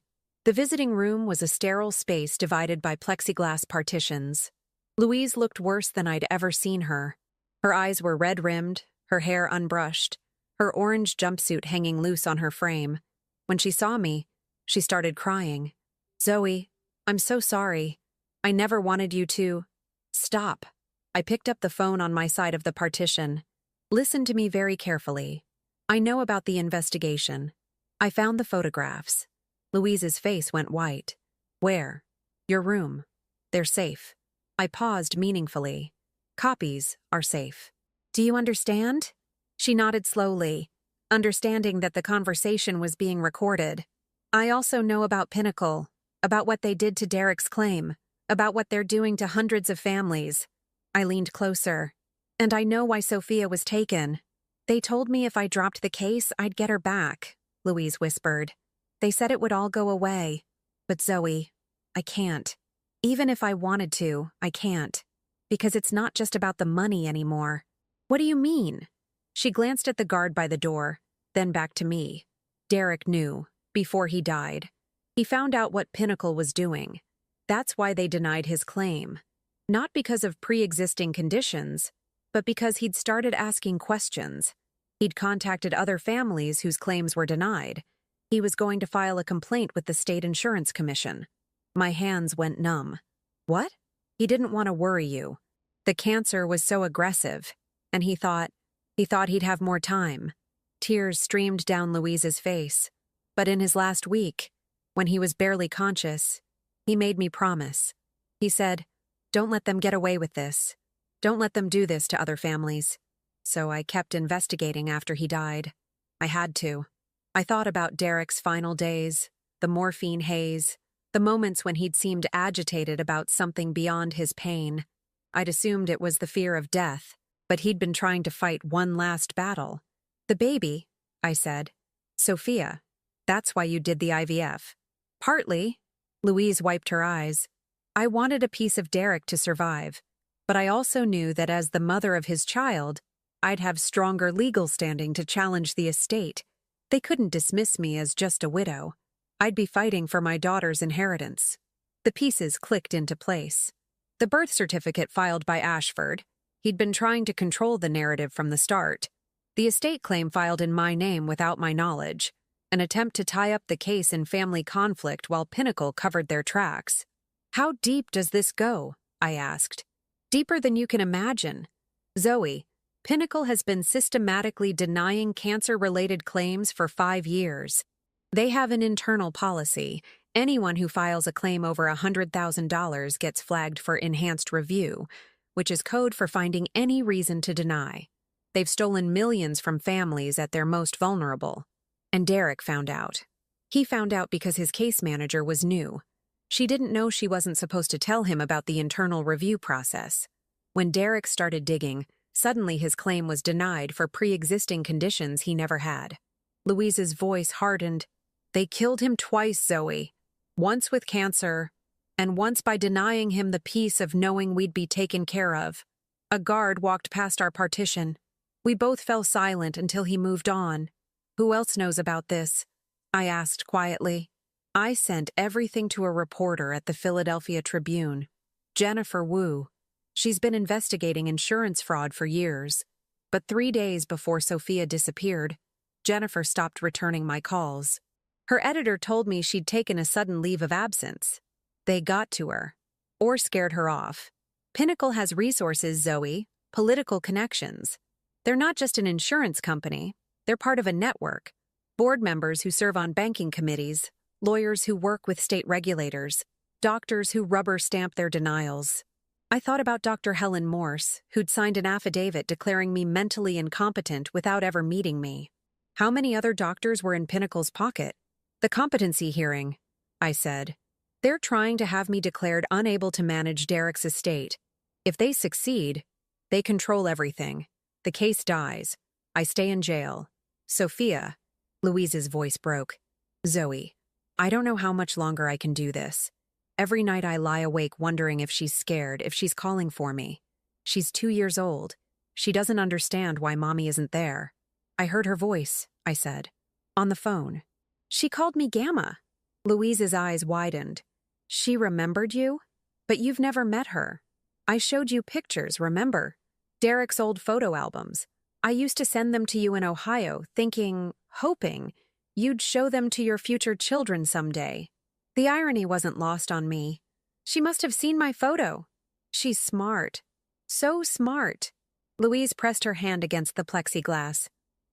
A: The visiting room was a sterile space divided by plexiglass partitions. Louise looked worse than I'd ever seen her. Her eyes were red-rimmed, her hair unbrushed, her orange jumpsuit hanging loose on her frame. When she saw me, she started crying. Zoe, I'm so sorry. I never wanted you to. Stop. I picked up the phone on my side of the partition. Listen to me very carefully. I know about the investigation. I found the photographs. Louise's face went white. Where? Your room. They're safe. I paused meaningfully. Copies are safe. Do you understand? She nodded slowly, understanding that the conversation was being recorded. I also know about Pinnacle, about what they did to Derek's claim, about what they're doing to hundreds of families. I leaned closer. And I know why Sophia was taken. They told me if I dropped the case, I'd get her back, Louise whispered. They said it would all go away. But Zoe, I can't. Even if I wanted to, I can't. Because it's not just about the money anymore. What do you mean? She glanced at the guard by the door, then back to me. Derek knew, before he died. He found out what Pinnacle was doing. That's why they denied his claim. Not because of pre-existing conditions, but because he'd started asking questions. He'd contacted other families whose claims were denied. He was going to file a complaint with the State Insurance Commission. My hands went numb. What? He didn't want to worry you. The cancer was so aggressive, and he thought he'd have more time. Tears streamed down Louise's face. But in his last week, when he was barely conscious, he made me promise. He said, "Don't let them get away with this. Don't let them do this to other families." So I kept investigating after he died. I had to. I thought about Derek's final days, the morphine haze, the moments when he'd seemed agitated about something beyond his pain. I'd assumed it was the fear of death, but he'd been trying to fight one last battle. The baby, I said. Sophia, that's why you did the IVF. Partly. Louise wiped her eyes. I wanted a piece of Derek to survive, but I also knew that as the mother of his child, I'd have stronger legal standing to challenge the estate. They couldn't dismiss me as just a widow. I'd be fighting for my daughter's inheritance. The pieces clicked into place. The birth certificate filed by Ashford. He'd been trying to control the narrative from the start. The estate claim filed in my name without my knowledge. An attempt to tie up the case in family conflict while Pinnacle covered their tracks. How deep does this go? I asked. Deeper than you can imagine. Zoe, Pinnacle has been systematically denying cancer-related claims for 5 years. They have an internal policy. Anyone who files a claim over $100,000 gets flagged for enhanced review, which is code for finding any reason to deny. They've stolen millions from families at their most vulnerable. And Derek found out. He found out because his case manager was new. She didn't know she wasn't supposed to tell him about the internal review process. When Derek started digging, suddenly his claim was denied for pre-existing conditions he never had. Louise's voice hardened. They killed him twice, Zoe. Once with cancer, and once by denying him the peace of knowing we'd be taken care of. A guard walked past our partition. We both fell silent until he moved on. Who else knows about this? I asked quietly. I sent everything to a reporter at the Philadelphia Tribune, Jennifer Wu. She's been investigating insurance fraud for years. But 3 days before Sophia disappeared, Jennifer stopped returning my calls. Her editor told me she'd taken a sudden leave of absence. They got to her, or scared her off. Pinnacle has resources, Zoe, political connections. They're not just an insurance company. They're part of a network. Board members who serve on banking committees, lawyers who work with state regulators, doctors who rubber stamp their denials. I thought about Dr. Helen Morse, who'd signed an affidavit declaring me mentally incompetent without ever meeting me. How many other doctors were in Pinnacle's pocket? The competency hearing, I said. They're trying to have me declared unable to manage Derek's estate. If they succeed, they control everything. The case dies. I stay in jail. Sophia, Louise's voice broke. Zoe, I don't know how much longer I can do this. Every night I lie awake wondering if she's scared, if she's calling for me. She's 2 years old. She doesn't understand why Mommy isn't there. I heard her voice, I said. On the phone. She called me Gamma. Louise's eyes widened. She remembered you? But you've never met her. I showed you pictures, remember? Derek's old photo albums. I used to send them to you in Ohio, hoping, you'd show them to your future children someday. The irony wasn't lost on me. She must have seen my photo. She's smart. So smart. Louise pressed her hand against the plexiglass.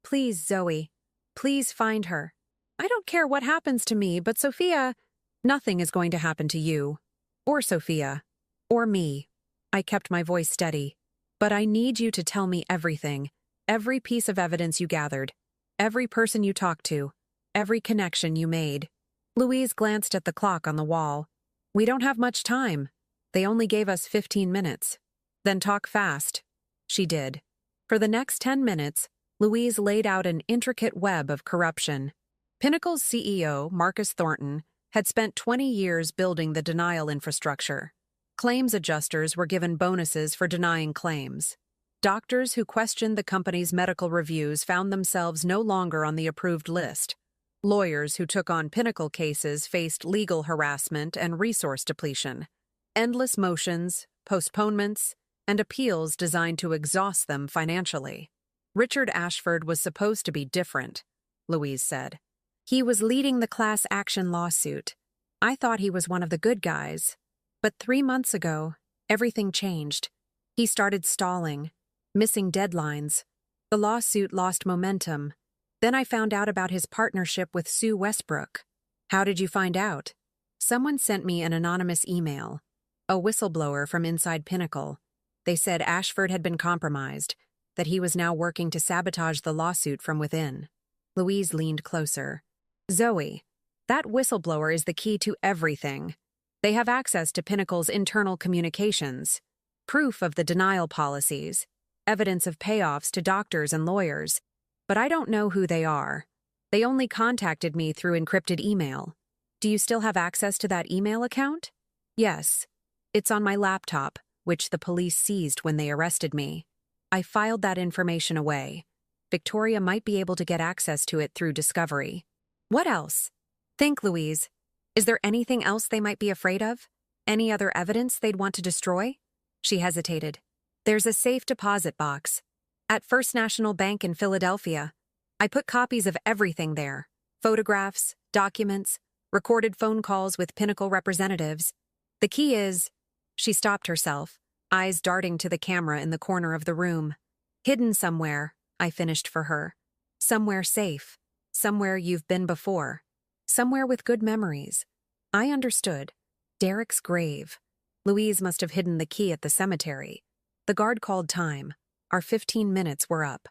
A: Please, Zoe. Please find her. I don't care what happens to me, but Sophia, nothing is going to happen to you. Or Sophia. Or me. I kept my voice steady. But I need you to tell me everything. Every piece of evidence you gathered. Every person you talked to. Every connection you made. Louise glanced at the clock on the wall. We don't have much time. They only gave us 15 minutes. Then talk fast. She did. For the next 10 minutes, Louise laid out an intricate web of corruption. Pinnacle's CEO, Marcus Thornton, had spent 20 years building the denial infrastructure. Claims adjusters were given bonuses for denying claims. Doctors who questioned the company's medical reviews found themselves no longer on the approved list. Lawyers who took on Pinnacle cases faced legal harassment and resource depletion. Endless motions, postponements, and appeals designed to exhaust them financially. Richard Ashford was supposed to be different, Louise said. He was leading the class action lawsuit. I thought he was one of the good guys. But 3 months ago, everything changed. He started stalling, missing deadlines. The lawsuit lost momentum. Then I found out about his partnership with Sue Westbrook. How did you find out? Someone sent me an anonymous email. A whistleblower from inside Pinnacle. They said Ashford had been compromised, that he was now working to sabotage the lawsuit from within. Louise leaned closer. Zoe, that whistleblower is the key to everything. They have access to Pinnacle's internal communications, proof of the denial policies, evidence of payoffs to doctors and lawyers. But I don't know who they are. They only contacted me through encrypted email. Do you still have access to that email account? Yes. It's on my laptop, which the police seized when they arrested me. I filed that information away. Victoria might be able to get access to it through discovery. What else? Think, Louise. Is there anything else they might be afraid of? Any other evidence they'd want to destroy? She hesitated. There's a safe deposit box. At First National Bank in Philadelphia. I put copies of everything there. Photographs, documents, recorded phone calls with Pinnacle representatives. The key is... She stopped herself, eyes darting to the camera in the corner of the room. Hidden somewhere, I finished for her. Somewhere safe. Somewhere you've been before. Somewhere with good memories. I understood. Derek's grave. Louise must have hidden the key at the cemetery. The guard called time. Our 15 minutes were up.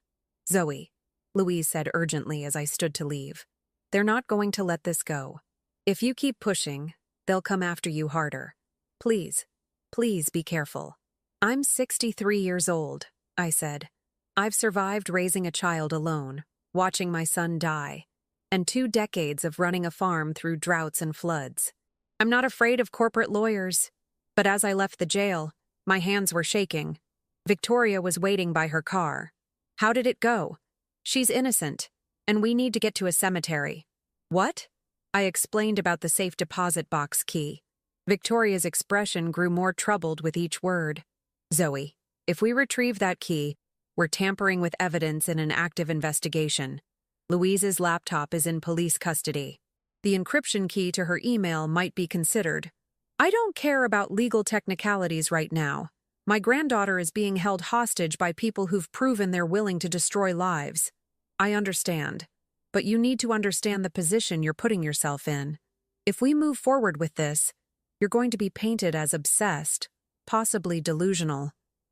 A: Zoe, Louise said urgently as I stood to leave. They're not going to let this go. If you keep pushing, they'll come after you harder. Please, please be careful. I'm 63 years old, I said. I've survived raising a child alone, watching my son die, and 2 decades of running a farm through droughts and floods. I'm not afraid of corporate lawyers. But as I left the jail, my hands were shaking. Victoria was waiting by her car. How did it go? She's innocent, and we need to get to a cemetery. What? I explained about the safe deposit box key. Victoria's expression grew more troubled with each word. Zoe, if we retrieve that key, we're tampering with evidence in an active investigation. Louise's laptop is in police custody. The encryption key to her email might be considered. I don't care about legal technicalities right now. My granddaughter is being held hostage by people who've proven they're willing to destroy lives. I understand. But you need to understand the position you're putting yourself in. If we move forward with this, you're going to be painted as obsessed, possibly delusional.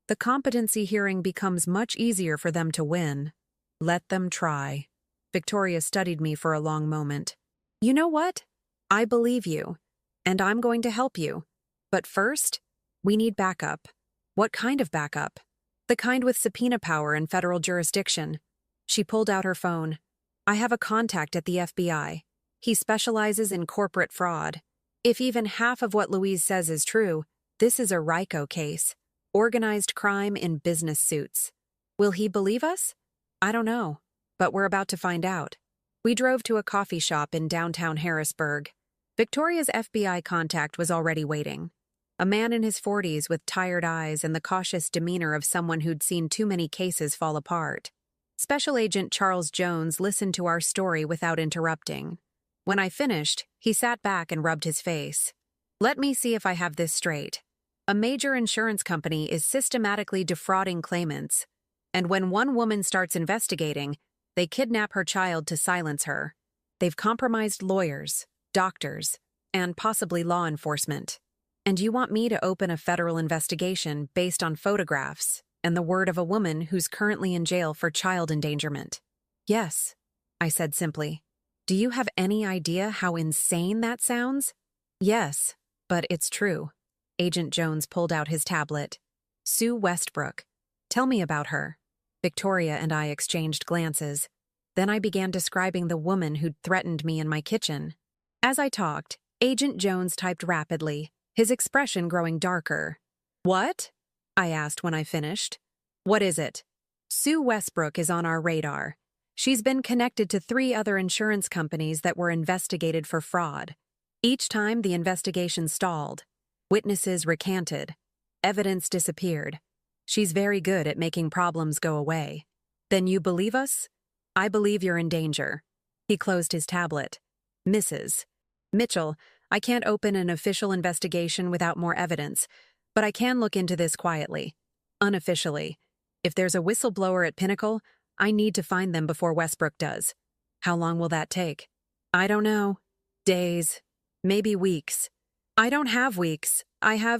A: The competency hearing becomes much easier for them to win. Let them try. Victoria studied me for a long moment. You know what? I believe you, and I'm going to help you. But first, we need backup. What kind of backup? The kind with subpoena power and federal jurisdiction. She pulled out her phone. I have a contact at the FBI. He specializes in corporate fraud. If even half of what Louise says is true, this is a RICO case. Organized crime in business suits. Will he believe us? I don't know, but we're about to find out. We drove to a coffee shop in downtown Harrisburg. Victoria's FBI contact was already waiting. A man in his 40s with tired eyes and the cautious demeanor of someone who'd seen too many cases fall apart. Special Agent Charles Jones listened to our story without interrupting. When I finished, he sat back and rubbed his face. Let me see if I have this straight. A major insurance company is systematically defrauding claimants, and when one woman starts investigating, they kidnap her child to silence her. They've compromised lawyers, doctors, and possibly law enforcement. And you want me to open a federal investigation based on photographs and the word of a woman who's currently in jail for child endangerment? Yes, I said simply. Do you have any idea how insane that sounds? Yes, but it's true. Agent Jones pulled out his tablet. Sue Westbrook. Tell me about her. Victoria and I exchanged glances. Then I began describing the woman who'd threatened me in my kitchen. As I talked, Agent Jones typed rapidly, his expression growing darker. What? I asked when I finished. What is it? Sue Westbrook is on our radar. She's been connected to 3 other insurance companies that were investigated for fraud. Each time the investigation stalled. Witnesses recanted. Evidence disappeared. She's very good at making problems go away. Then you believe us? I believe you're in danger. He closed his tablet. Mrs. Mitchell, I can't open an official investigation without more evidence, but I can look into this quietly. Unofficially. If there's a whistleblower at Pinnacle, I need to find them before Westbrook does. How long will that take? I don't know. Days. Maybe weeks. I don't have weeks. I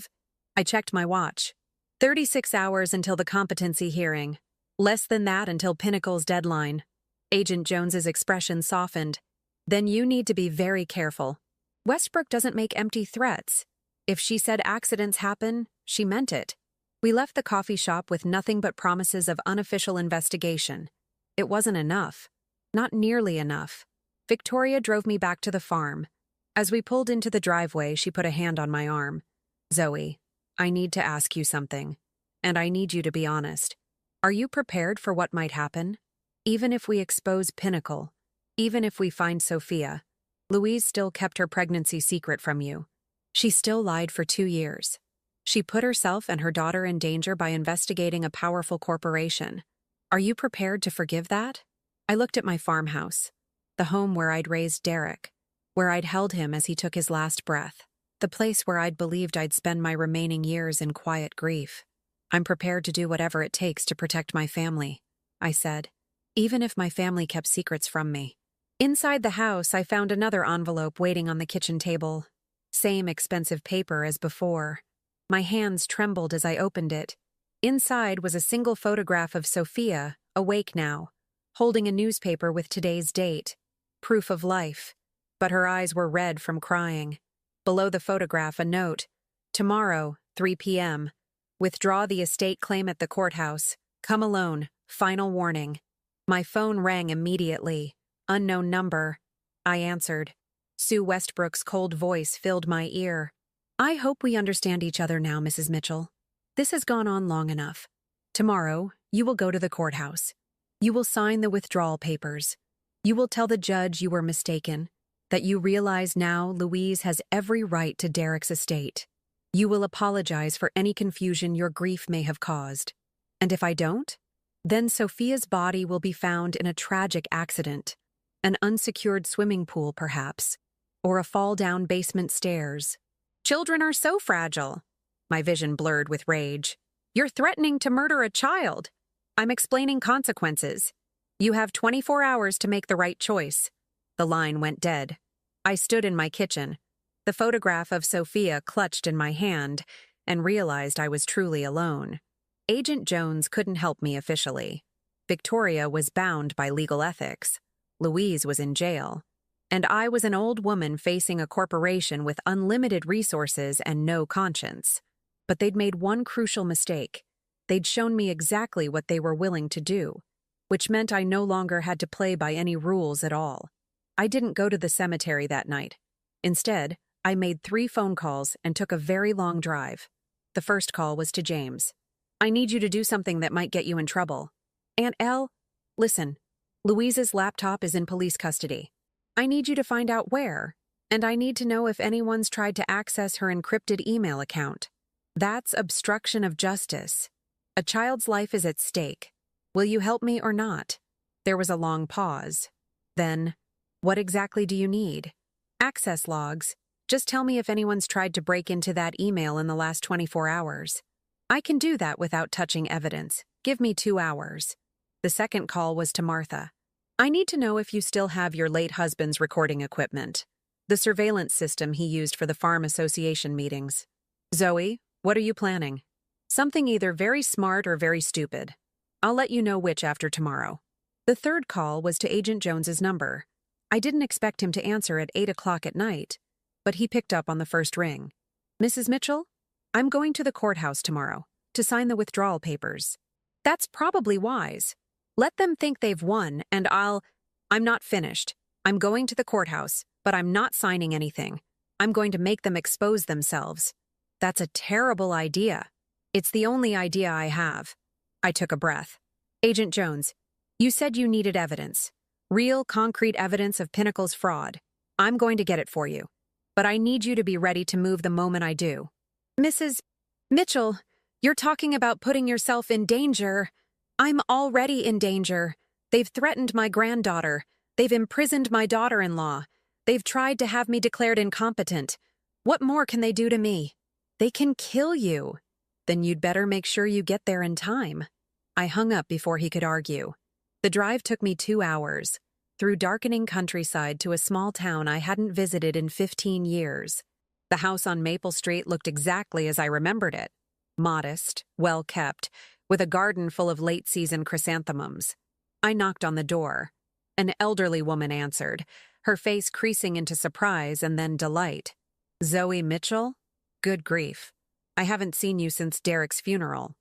A: checked my watch. 36 hours until the competency hearing. Less than that until Pinnacle's deadline. Agent Jones's expression softened. Then you need to be very careful. Westbrook doesn't make empty threats. If she said accidents happen, she meant it. We left the coffee shop with nothing but promises of unofficial investigation. It wasn't enough. Not nearly enough. Victoria drove me back to the farm. As we pulled into the driveway, she put a hand on my arm. Zoe, I need to ask you something. And I need you to be honest. Are you prepared for what might happen? Even if we expose Pinnacle, even if we find Sophia, Louise still kept her pregnancy secret from you. She still lied for 2 years. She put herself and her daughter in danger by investigating a powerful corporation. Are you prepared to forgive that? I looked at my farmhouse, the home where I'd raised Derek, where I'd held him as he took his last breath, the place where I'd believed I'd spend my remaining years in quiet grief. I'm prepared to do whatever it takes to protect my family, I said, even if my family kept secrets from me. Inside the house, I found another envelope waiting on the kitchen table. Same expensive paper as before. My hands trembled as I opened it. Inside was a single photograph of Sophia, awake now, holding a newspaper with today's date, proof of life. But her eyes were red from crying. Below the photograph, a note. Tomorrow, 3 p.m. Withdraw the estate claim at the courthouse. Come alone. Final warning. My phone rang immediately. Unknown number. I answered. Sue Westbrook's cold voice filled my ear. I hope we understand each other now, Mrs. Mitchell. This has gone on long enough. Tomorrow, you will go to the courthouse. You will sign the withdrawal papers. You will tell the judge you were mistaken, that you realize now Louise has every right to Derek's estate. You will apologize for any confusion your grief may have caused. And if I don't, then Sophia's body will be found in a tragic accident, an unsecured swimming pool perhaps, or a fall down basement stairs. Children are so fragile. My vision blurred with rage. You're threatening to murder a child. I'm explaining consequences. You have 24 hours to make the right choice. The line went dead. I stood in my kitchen, the photograph of Sophia clutched in my hand, and realized I was truly alone. Agent Jones couldn't help me officially. Victoria was bound by legal ethics. Louise was in jail. And I was an old woman facing a corporation with unlimited resources and no conscience. But they'd made one crucial mistake. They'd shown me exactly what they were willing to do, which meant I no longer had to play by any rules at all. I didn't go to the cemetery that night. Instead, I made 3 phone calls and took a very long drive. The first call was to James. I need you to do something that might get you in trouble. Aunt Elle, listen, Louise's laptop is in police custody. I need you to find out where, and I need to know if anyone's tried to access her encrypted email account. That's obstruction of justice. A child's life is at stake. Will you help me or not? There was a long pause. Then, what exactly do you need? Access logs. Just tell me if anyone's tried to break into that email in the last 24 hours. I can do that without touching evidence. Give me 2 hours. The second call was to Martha. I need to know if you still have your late husband's recording equipment, the surveillance system he used for the farm association meetings. Zoe, what are you planning? Something either very smart or very stupid. I'll let you know which after tomorrow. The third call was to Agent Jones's number. I didn't expect him to answer at 8 o'clock at night, but he picked up on the first ring. Mrs. Mitchell, I'm going to the courthouse tomorrow to sign the withdrawal papers. That's probably wise. Let them think they've won, and I'm not finished. I'm going to the courthouse, but I'm not signing anything. I'm going to make them expose themselves. That's a terrible idea. It's the only idea I have. I took a breath. Agent Jones, you said you needed evidence. Real, concrete evidence of Pinnacle's fraud. I'm going to get it for you. But I need you to be ready to move the moment I do. Mrs. Mitchell, you're talking about putting yourself in danger. I'm already in danger. They've threatened my granddaughter. They've imprisoned my daughter-in-law. They've tried to have me declared incompetent. What more can they do to me? They can kill you. Then you'd better make sure you get there in time. I hung up before he could argue. The drive took me 2 hours, through darkening countryside to a small town I hadn't visited in 15 years. The house on Maple Street looked exactly as I remembered it. Modest, well-kept, with a garden full of late-season chrysanthemums. I knocked on the door. An elderly woman answered, her face creasing into surprise and then delight. Zoe Mitchell? Good grief. I haven't seen you since Derek's funeral.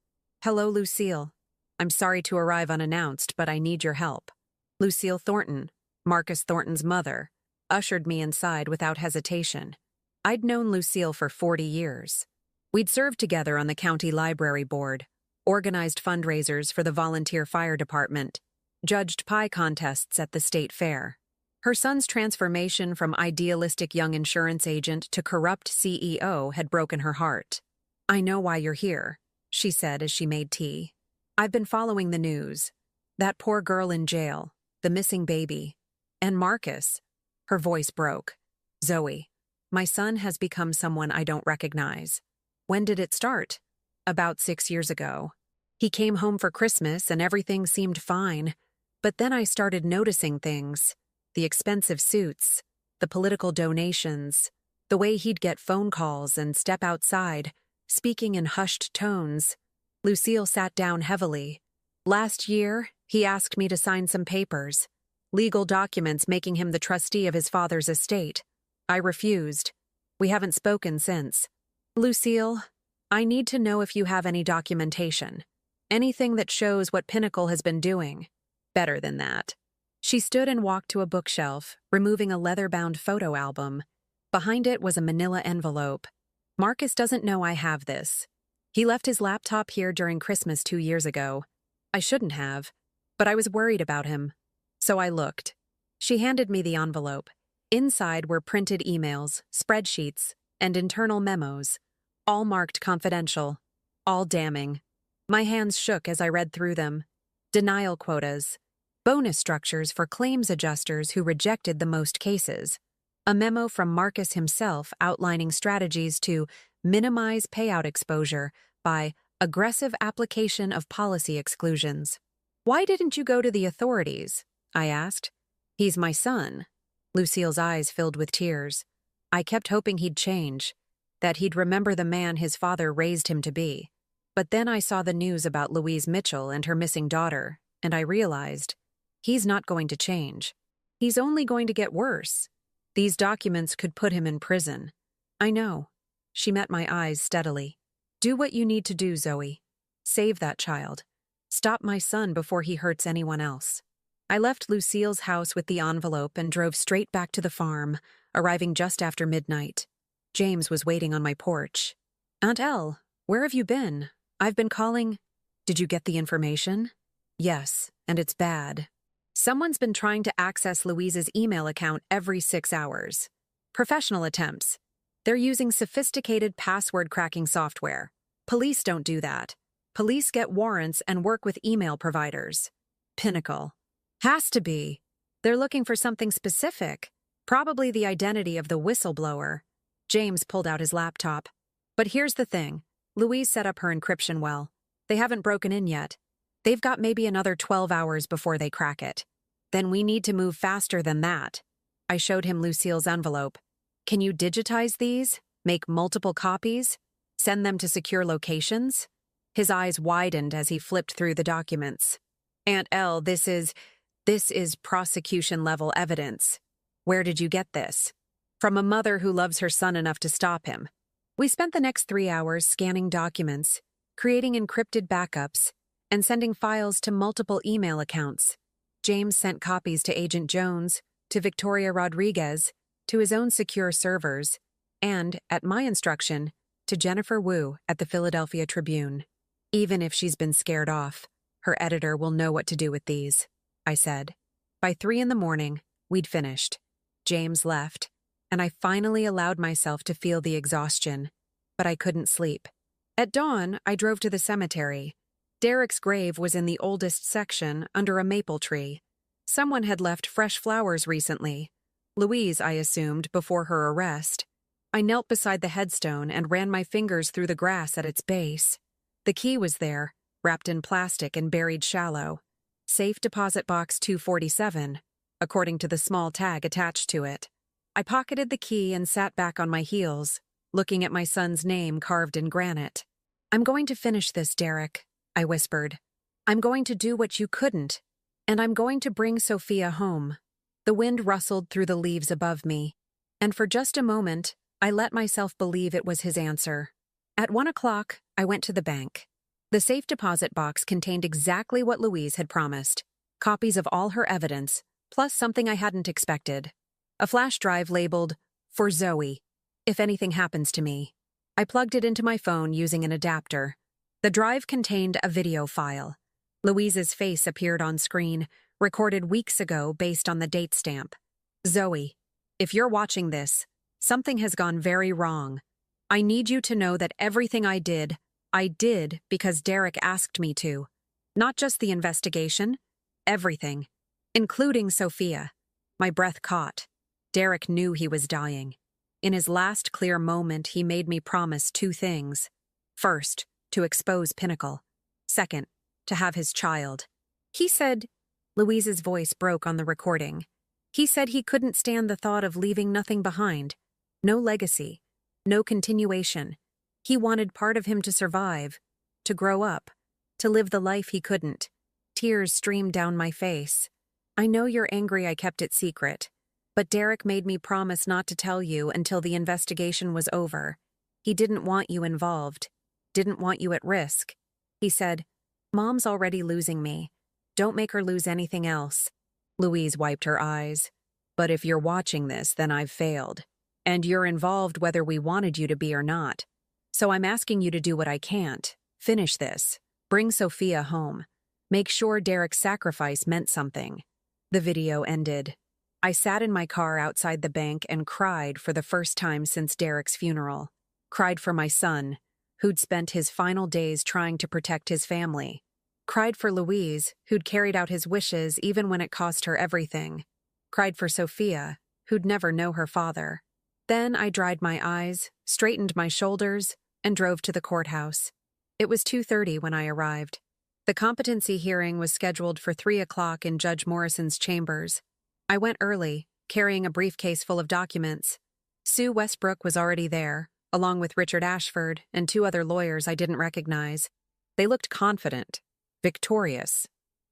A: Hello, Lucille. I'm sorry to arrive unannounced, but I need your help. Lucille Thornton, Marcus Thornton's mother, ushered me inside without hesitation. I'd known Lucille for 40 years. We'd served together on the county library board, organized fundraisers for the volunteer fire department, judged pie contests at the state fair. Her son's transformation from idealistic young insurance agent to corrupt CEO had broken her heart. "I know why you're here," she said as she made tea. "I've been following the news. That poor girl in jail, the missing baby. And Marcus." Her voice broke. "Zoe, my son has become someone I don't recognize." "When did it start?" "About 6 years ago. He came home for Christmas and everything seemed fine. But then I started noticing things. The expensive suits, the political donations, the way he'd get phone calls and step outside, speaking in hushed tones." Lucille sat down heavily. "Last year, he asked me to sign some papers, legal documents making him the trustee of his father's estate. I refused. We haven't spoken since." "Lucille, I need to know if you have any documentation. Anything that shows what Pinnacle has been doing." "Better than that." She stood and walked to a bookshelf, removing a leather-bound photo album. Behind it was a manila envelope. "Marcus doesn't know I have this. He left his laptop here during Christmas 2 years ago. I shouldn't have, but I was worried about him. So I looked." She handed me the envelope. Inside were printed emails, spreadsheets, and internal memos, all marked confidential, all damning. My hands shook as I read through them. Denial quotas, bonus structures for claims adjusters who rejected the most cases, a memo from Marcus himself outlining strategies to minimize payout exposure by aggressive application of policy exclusions. "Why didn't you go to the authorities?" I asked. "He's my son." Lucille's eyes filled with tears. "I kept hoping he'd change, that he'd remember the man his father raised him to be. But then I saw the news about Louise Mitchell and her missing daughter, and I realized, he's not going to change. He's only going to get worse. These documents could put him in prison." "I know." She met my eyes steadily. "Do what you need to do, Zoe. Save that child. Stop my son before he hurts anyone else." I left Lucille's house with the envelope and drove straight back to the farm, arriving just after midnight. James was waiting on my porch. "Aunt Elle, where have you been? I've been calling." "Did you get the information?" "Yes, and it's bad. Someone's been trying to access Louise's email account every 6 hours. Professional attempts. They're using sophisticated password-cracking software. Police don't do that. Police get warrants and work with email providers." "Pinnacle. Has to be. They're looking for something specific. Probably the identity of the whistleblower." James pulled out his laptop. "But here's the thing. Louise set up her encryption well. They haven't broken in yet. They've got maybe another 12 hours before they crack it. Then we need to move faster than that." I showed him Lucille's envelope. "Can you digitize these? Make multiple copies? Send them to secure locations?" His eyes widened as he flipped through the documents. "Aunt Elle, this is prosecution-level evidence. Where did you get this?" "From a mother who loves her son enough to stop him." We spent the next 3 hours scanning documents, creating encrypted backups, and sending files to multiple email accounts. James sent copies to Agent Jones, to Victoria Rodriguez, to his own secure servers, and, at my instruction, to Jennifer Wu at the Philadelphia Tribune. "Even if she's been scared off, her editor will know what to do with these," I said. By 3 in the morning, we'd finished. James left, and I finally allowed myself to feel the exhaustion, but I couldn't sleep. At dawn, I drove to the cemetery. Derek's grave was in the oldest section, under a maple tree. Someone had left fresh flowers recently. Louise, I assumed, before her arrest. I knelt beside the headstone and ran my fingers through the grass at its base. The key was there, wrapped in plastic and buried shallow. Safe Deposit Box 247, according to the small tag attached to it. I pocketed the key and sat back on my heels, looking at my son's name carved in granite. "I'm going to finish this, Derek," I whispered. "I'm going to do what you couldn't, and I'm going to bring Sophia home." The wind rustled through the leaves above me, and for just a moment, I let myself believe it was his answer. At 1 o'clock, I went to the bank. The safe deposit box contained exactly what Louise had promised, copies of all her evidence, plus something I hadn't expected. A flash drive labeled, "For Zoe, if anything happens to me." I plugged it into my phone using an adapter. The drive contained a video file. Louise's face appeared on screen, recorded weeks ago based on the date stamp. Zoe, if you're watching this, something has gone very wrong. I need you to know that everything I did because Derek asked me to. Not just the investigation, everything, including Sophia. My breath caught. Derek knew he was dying. In his last clear moment, he made me promise two things. First, to expose Pinnacle. Second, to have his child. He said, Louise's voice broke on the recording. He said he couldn't stand the thought of leaving nothing behind. No legacy. No continuation. He wanted part of him to survive, to grow up, to live the life he couldn't. Tears streamed down my face. I know you're angry I kept it secret, but Derek made me promise not to tell you until the investigation was over. He didn't want you involved, didn't want you at risk. He said, Mom's already losing me. Don't make her lose anything else. Louise wiped her eyes. But if you're watching this, then I've failed. And you're involved whether we wanted you to be or not. So I'm asking you to do what I can't. Finish this. Bring Sophia home. Make sure Derek's sacrifice meant something. The video ended. I sat in my car outside the bank and cried for the first time since Derek's funeral. Cried for my son, who'd spent his final days trying to protect his family. Cried for Louise, who'd carried out his wishes even when it cost her everything. Cried for Sophia, who'd never know her father. Then I dried my eyes, straightened my shoulders, and drove to the courthouse. It was 2:30 when I arrived. The competency hearing was scheduled for 3 o'clock in Judge Morrison's chambers. I went early, carrying a briefcase full of documents. Sue Westbrook was already there, along with Richard Ashford and 2 other lawyers I didn't recognize. They looked confident, victorious.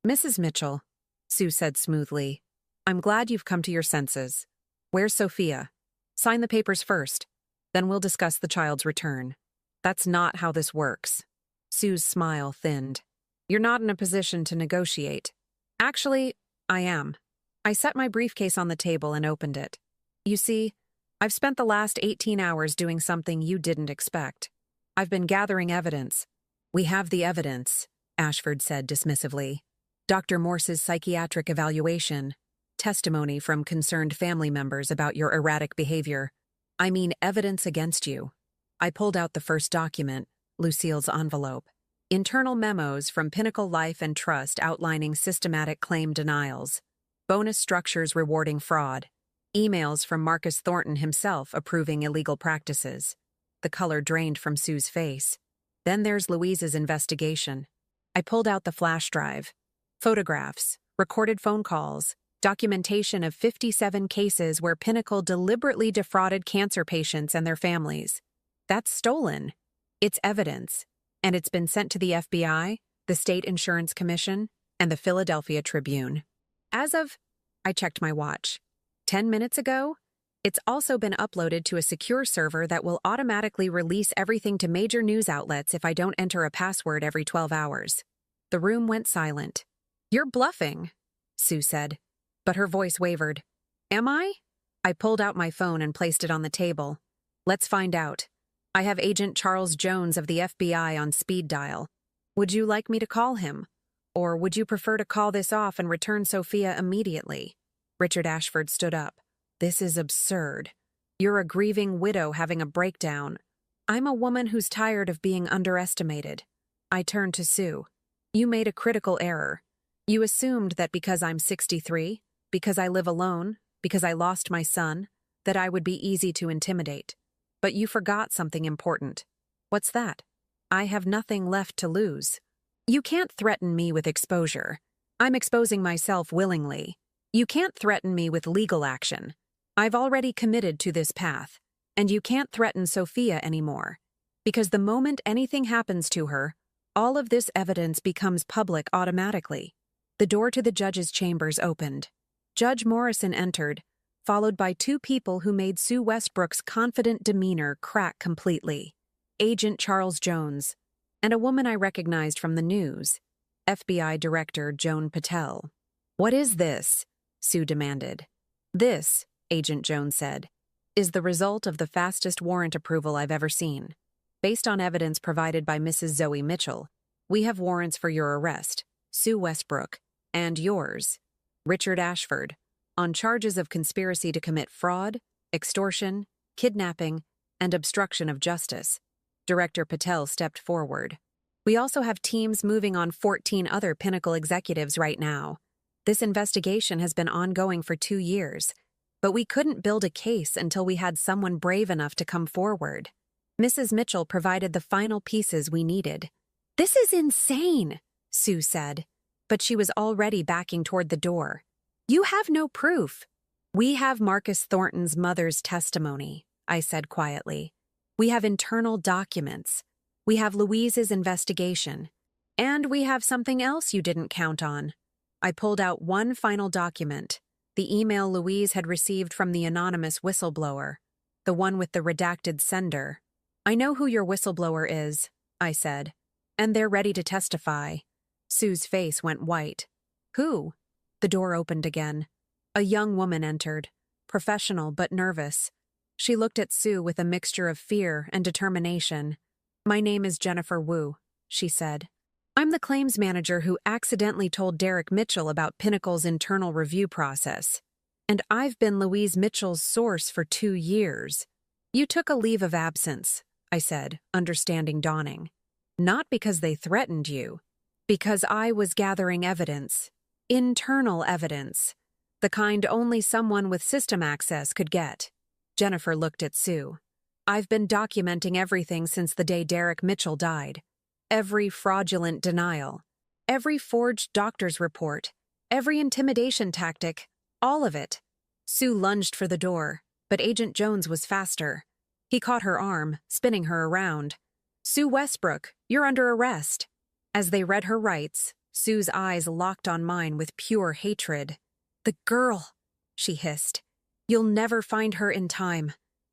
A: Mrs. Mitchell, Sue said smoothly, I'm glad you've come to your senses. Where's Sophia? Sign the papers first, then we'll discuss the child's return. That's not how this works. Sue's smile thinned. You're not in a position to negotiate. Actually, I am. I set my briefcase on the table and opened it. You see, I've spent the last 18 hours doing something you didn't expect. I've been gathering evidence. We have the evidence, Ashford said dismissively. Dr. Morse's psychiatric evaluation, testimony from concerned family members about your erratic behavior. I mean evidence against you. I pulled out the first document, Lucille's envelope. Internal memos from Pinnacle Life and Trust outlining systematic claim denials. Bonus structures rewarding fraud. Emails from Marcus Thornton himself approving illegal practices. The color drained from Sue's face. Then there's Louise's investigation. I pulled out the flash drive. Photographs, recorded phone calls, documentation of 57 cases where Pinnacle deliberately defrauded cancer patients and their families. That's stolen. It's evidence, and it's been sent to the FBI, the State Insurance Commission, and the Philadelphia Tribune. I checked my watch. 10 minutes ago, it's also been uploaded to a secure server that will automatically release everything to major news outlets if I don't enter a password every 12 hours. The room went silent. You're bluffing, Sue said, but her voice wavered. Am I? I pulled out my phone and placed it on the table. Let's find out. I have Agent Charles Jones of the FBI on speed dial. Would you like me to call him? Or would you prefer to call this off and return Sophia immediately? Richard Ashford stood up. This is absurd. You're a grieving widow having a breakdown. I'm a woman who's tired of being underestimated. I turned to Sue. You made a critical error. You assumed that because I'm 63, because I live alone, because I lost my son, that I would be easy to intimidate. But you forgot something important. What's that? I have nothing left to lose. You can't threaten me with exposure. I'm exposing myself willingly. You can't threaten me with legal action. I've already committed to this path. And you can't threaten Sophia anymore. Because the moment anything happens to her, all of this evidence becomes public automatically. The door to the judge's chambers opened. Judge Morrison entered, followed by 2 people who made Sue Westbrook's confident demeanor crack completely. Agent Charles Jones, and a woman I recognized from the news, FBI Director Joan Patel. What is this? Sue demanded. This, Agent Jones said, is the result of the fastest warrant approval I've ever seen. Based on evidence provided by Mrs. Zoe Mitchell, we have warrants for your arrest, Sue Westbrook, and yours, Richard Ashford, on charges of conspiracy to commit fraud, extortion, kidnapping, and obstruction of justice. Director Patel stepped forward. We also have teams moving on 14 other Pinnacle executives right now. This investigation has been ongoing for 2 years, but we couldn't build a case until we had someone brave enough to come forward. Mrs. Mitchell provided the final pieces we needed. "This is insane," Sue said, but she was already backing toward the door. "You have no proof." "We have Marcus Thornton's mother's testimony," I said quietly. "We have internal documents. We have Louise's investigation. And we have something else you didn't count on." I pulled out one final document, the email Louise had received from the anonymous whistleblower, the one with the redacted sender. "I know who your whistleblower is," I said, "and they're ready to testify." Sue's face went white. "Who?" The door opened again. A young woman entered, professional but nervous. She looked at Sue with a mixture of fear and determination. "My name is Jennifer Wu," she said. "I'm the claims manager who accidentally told Derek Mitchell about Pinnacle's internal review process. And I've been Louise Mitchell's source for 2 years. You took a leave of absence," I said, understanding dawning. "Not because they threatened you. Because I was gathering evidence. Internal evidence. The kind only someone with system access could get." Jennifer looked at Sue. "I've been documenting everything since the day Derek Mitchell died. Every fraudulent denial. Every forged doctor's report. Every intimidation tactic. All of it." Sue lunged for the door, but Agent Jones was faster. He caught her arm, spinning her around. "Sue Westbrook, you're under arrest." As they read her rights, Sue's eyes locked on mine with pure hatred. "The girl," she hissed. "You'll never find her in time."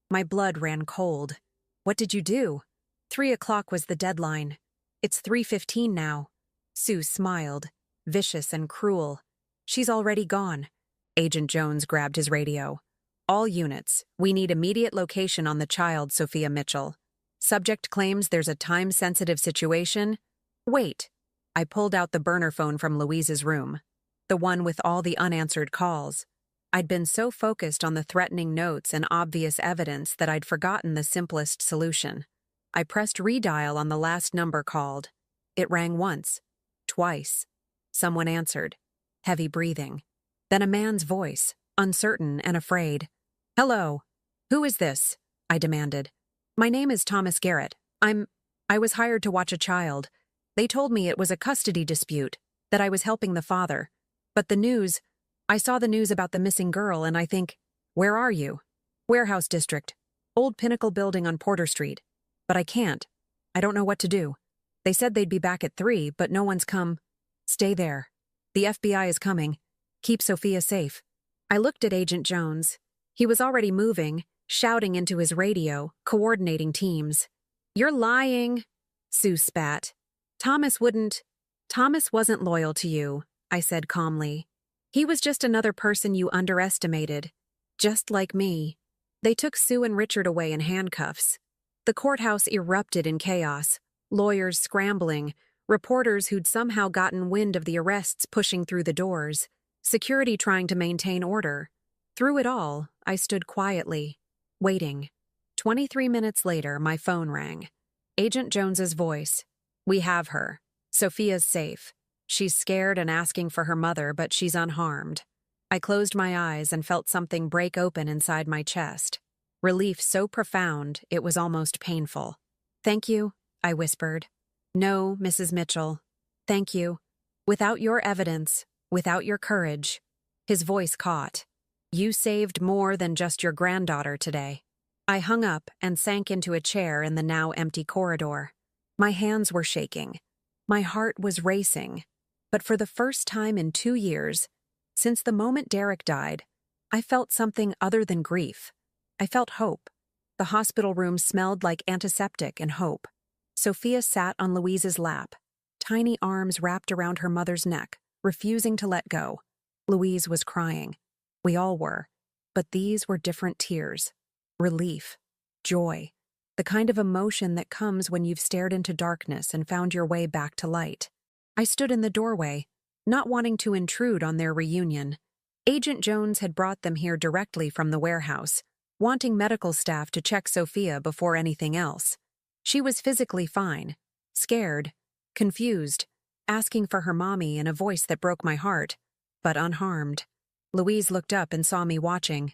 A: My blood ran cold. "What did you do?" 3 o'clock was the deadline. "It's 3:15 now." Sue smiled, vicious and cruel. "She's already gone." Agent Jones grabbed his radio. "All units, we need immediate location on the child, Sophia Mitchell. Subject claims there's a time-sensitive situation." "Wait." I pulled out the burner phone from Louise's room, the one with all the unanswered calls. I'd been so focused on the threatening notes and obvious evidence that I'd forgotten the simplest solution. I pressed redial on the last number called. It rang once, twice. Someone answered, heavy breathing. Then a man's voice, uncertain and afraid. "Hello. Who is this?" I demanded. "My name is Thomas Garrett. I was hired to watch a child. They told me it was a custody dispute, that I was helping the father. But I saw the news about the missing girl and I think, where are you? Warehouse District, old Pinnacle building on Porter Street. But I can't. I don't know what to do. They said they'd be back at 3, but no one's come. Stay there. The FBI is coming. Keep Sophia safe." I looked at Agent Jones. He was already moving, shouting into his radio, coordinating teams. "You're lying," Sue spat. Thomas wasn't loyal to you," I said calmly. "He was just another person you underestimated. Just like me." They took Sue and Richard away in handcuffs. The courthouse erupted in chaos, lawyers scrambling, reporters who'd somehow gotten wind of the arrests pushing through the doors, security trying to maintain order. Through it all, I stood quietly, waiting. 23 minutes later, my phone rang. Agent Jones's voice. "We have her. Sophia's safe. She's scared and asking for her mother, but she's unharmed." I closed my eyes and felt something break open inside my chest. Relief so profound, it was almost painful. "Thank you," I whispered. "No, Mrs. Mitchell. Thank you. Without your evidence, without your courage." His voice caught. "You saved more than just your granddaughter today." I hung up and sank into a chair in the now empty corridor. My hands were shaking. My heart was racing. But for the first time in 2 years, since the moment Derek died, I felt something other than grief. I felt hope. The hospital room smelled like antiseptic and hope. Sophia sat on Louise's lap, tiny arms wrapped around her mother's neck, refusing to let go. Louise was crying. We all were. But these were different tears. Relief. Joy. The kind of emotion that comes when you've stared into darkness and found your way back to light. I stood in the doorway, not wanting to intrude on their reunion. Agent Jones had brought them here directly from the warehouse, wanting medical staff to check Sophia before anything else. She was physically fine, scared, confused, asking for her mommy in a voice that broke my heart, but unharmed. Louise looked up and saw me watching.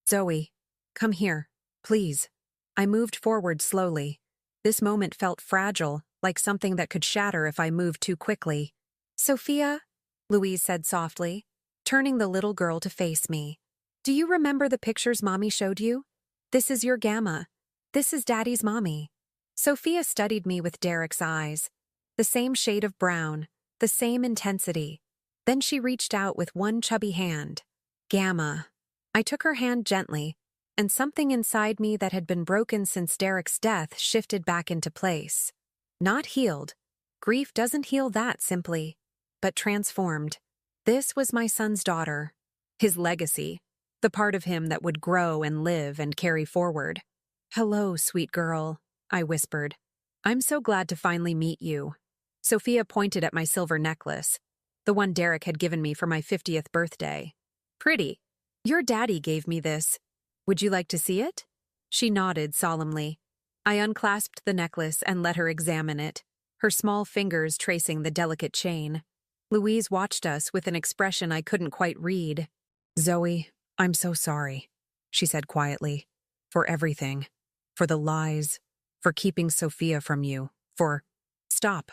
A: "Zoe, come here, please." I moved forward slowly. This moment felt fragile, like something that could shatter if I moved too quickly. "Sophia," Louise said softly, turning the little girl to face me. "Do you remember the pictures Mommy showed you? This is your Gamma. This is Daddy's mommy." Sophia studied me with Derek's eyes. The same shade of brown, the same intensity. Then she reached out with one chubby hand. "Gamma." I took her hand gently, and something inside me that had been broken since Derek's death shifted back into place. Not healed. Grief doesn't heal that simply, but transformed. This was my son's daughter, his legacy, the part of him that would grow and live and carry forward. "Hello, sweet girl," I whispered. "I'm so glad to finally meet you." Sophia pointed at my silver necklace, the one Derek had given me for my 50th birthday. "Pretty. Your daddy gave me this. Would you like to see it?" She nodded solemnly. I unclasped the necklace and let her examine it, her small fingers tracing the delicate chain. Louise watched us with an expression I couldn't quite read. "Zoe, I'm so sorry," she said quietly. "For everything. For the lies. For keeping Sophia from you. For—" "Stop."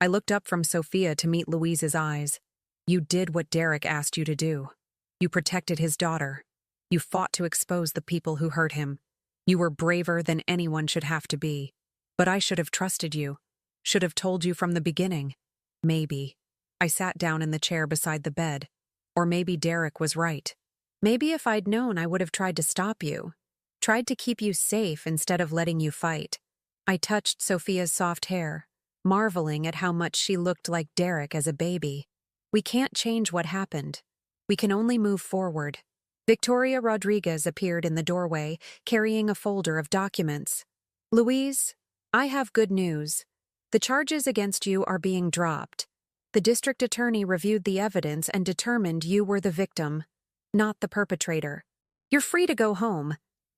A: I looked up from Sophia to meet Louise's eyes. "You did what Derek asked you to do. You protected his daughter. You fought to expose the people who hurt him. You were braver than anyone should have to be. But I should have trusted you. Should have told you from the beginning. Maybe." I sat down in the chair beside the bed. Or maybe Derek was right. Maybe if I'd known, I would have tried to stop you. Tried to keep you safe instead of letting you fight. I touched Sophia's soft hair, marveling at how much she looked like Derek as a baby. We can't change what happened. We can only move forward. Victoria Rodriguez appeared in the doorway, carrying a folder of documents. "Louise, I have good news. The charges against you are being dropped. The district attorney reviewed the evidence and determined you were the victim, not the perpetrator. You're free to go home."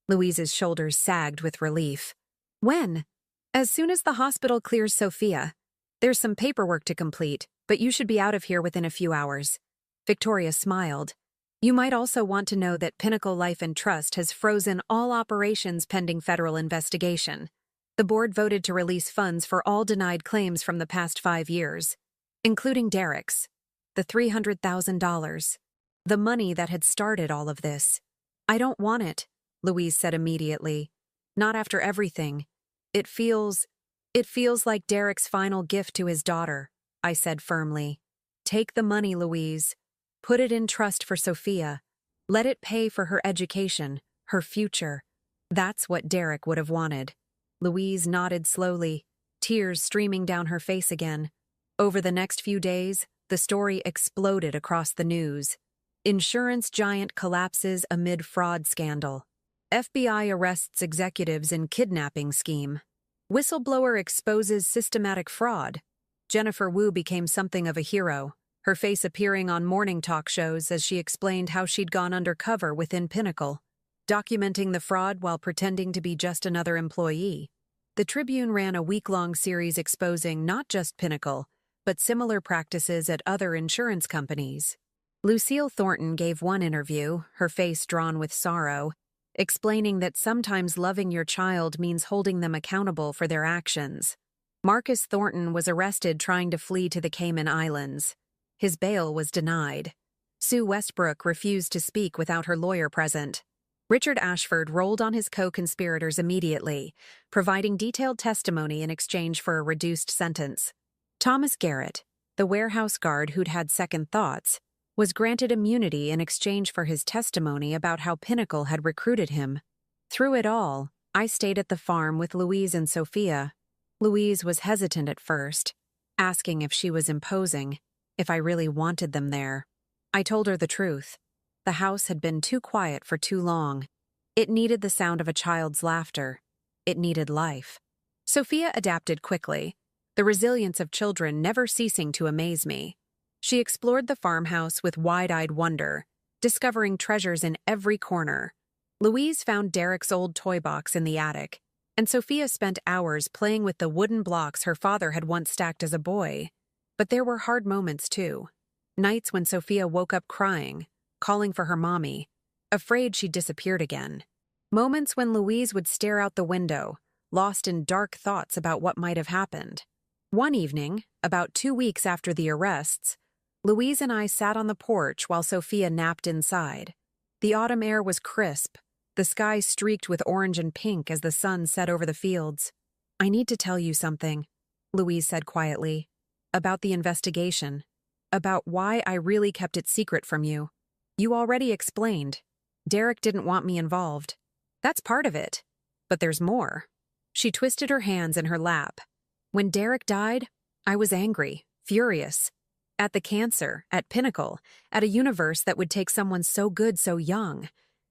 A: Louise's shoulders sagged with relief. "When?" "As soon as the hospital clears Sophia. There's some paperwork to complete, but you should be out of here within a few hours." Victoria smiled. "You might also want to know that Pinnacle Life and Trust has frozen all operations pending federal investigation. The board voted to release funds for all denied claims from the past 5 years, including Derek's. The $300,000. The money that had started all of this." "I don't want it," Louise said immediately. "Not after everything. It feels like Derek's final gift to his daughter," I said firmly. "Take the money, Louise. Put it in trust for Sophia. Let it pay for her education, her future. That's what Derek would have wanted." Louise nodded slowly, tears streaming down her face again. Over the next few days, the story exploded across the news. Insurance giant collapses amid fraud scandal. FBI arrests executives in kidnapping scheme. Whistleblower exposes systematic fraud. Jennifer Wu became something of a hero, her face appearing on morning talk shows as she explained how she'd gone undercover within Pinnacle, documenting the fraud while pretending to be just another employee. The Tribune ran a week-long series exposing not just Pinnacle, but similar practices at other insurance companies. Lucille Thornton gave one interview, her face drawn with sorrow, explaining that sometimes loving your child means holding them accountable for their actions. Marcus Thornton was arrested trying to flee to the Cayman Islands. His bail was denied. Sue Westbrook refused to speak without her lawyer present. Richard Ashford rolled on his co-conspirators immediately, providing detailed testimony in exchange for a reduced sentence. Thomas Garrett, the warehouse guard who'd had second thoughts, was granted immunity in exchange for his testimony about how Pinnacle had recruited him. Through it all, I stayed at the farm with Louise and Sophia. Louise was hesitant at first, asking if she was imposing, if I really wanted them there. I told her the truth. The house had been too quiet for too long. It needed the sound of a child's laughter. It needed life. Sophia adapted quickly, the resilience of children never ceasing to amaze me. She explored the farmhouse with wide-eyed wonder, discovering treasures in every corner. Louise found Derek's old toy box in the attic, and Sophia spent hours playing with the wooden blocks her father had once stacked as a boy. But there were hard moments, too. Nights when Sophia woke up crying, calling for her mommy, afraid she'd disappeared again. Moments when Louise would stare out the window, lost in dark thoughts about what might have happened. One evening, about 2 weeks after the arrests, Louise and I sat on the porch while Sophia napped inside. The autumn air was crisp, the sky streaked with orange and pink as the sun set over the fields. "I need to tell you something," Louise said quietly, "about the investigation, about why I really kept it secret from you. You already explained. Derek didn't want me involved. That's part of it. But there's more." She twisted her hands in her lap. "When Derek died, I was angry, furious. At the cancer, at Pinnacle, at a universe that would take someone so good so young.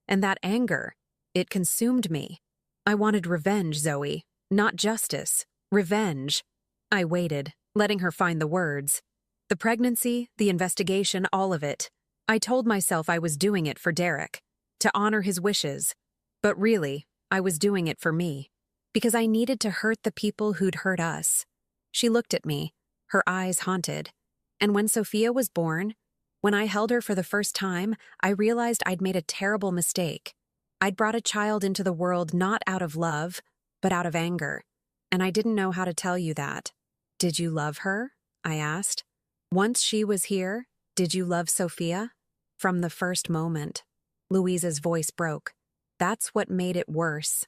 A: And that anger, it consumed me. I wanted revenge, Zoe. Not justice. Revenge." I waited, letting her find the words. The pregnancy, the investigation, all of it. I told myself I was doing it for Derek, to honor his wishes. But really, I was doing it for me. Because I needed to hurt the people who'd hurt us. She looked at me, her eyes haunted. And when Sophia was born, when I held her for the first time, I realized I'd made a terrible mistake. I'd brought a child into the world not out of love, but out of anger. And I didn't know how to tell you that. "Did you love her?" I asked. "Once she was here, did you love Sophia?" "From the first moment." Louise's voice broke. "That's what made it worse.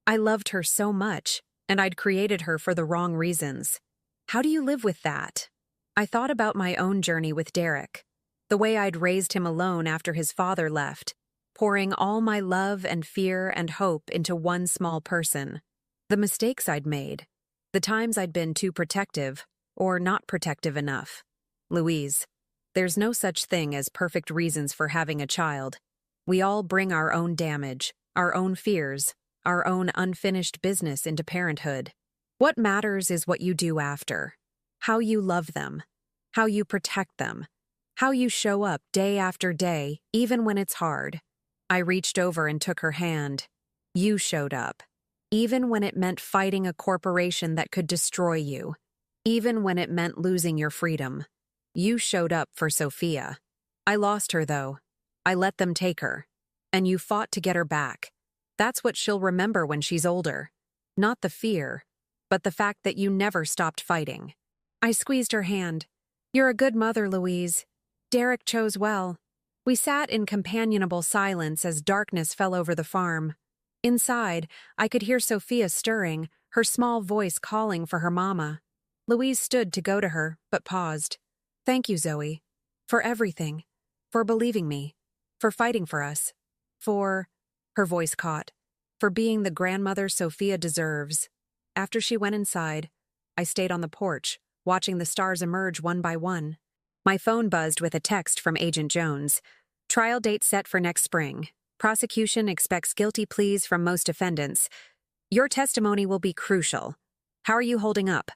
A: I loved her so much, and I'd created her for the wrong reasons. How do you live with that?" I thought about my own journey with Derek, the way I'd raised him alone after his father left, pouring all my love and fear and hope into one small person. The mistakes I'd made, the times I'd been too protective or not protective enough. "Louise, there's no such thing as perfect reasons for having a child. We all bring our own damage, our own fears, our own unfinished business into parenthood. What matters is what you do after. How you love them, how you protect them, how you show up day after day, even when it's hard." I reached over and took her hand. "You showed up, even when it meant fighting a corporation that could destroy you, even when it meant losing your freedom. You showed up for Sophia. I lost her, though. I let them take her. And you fought to get her back. That's what she'll remember when she's older. Not the fear, but the fact that you never stopped fighting." I squeezed her hand. "You're a good mother, Louise. Derek chose well." We sat in companionable silence as darkness fell over the farm. Inside, I could hear Sophia stirring, her small voice calling for her mama. Louise stood to go to her, but paused. "Thank you, Zoe. For everything. For believing me. For fighting for us. For—" her voice caught. "For being the grandmother Sophia deserves." After she went inside, I stayed on the porch, watching the stars emerge one by one. My phone buzzed with a text from Agent Jones. "Trial date set for next spring. Prosecution expects guilty pleas from most defendants. Your testimony will be crucial. How are you holding up?"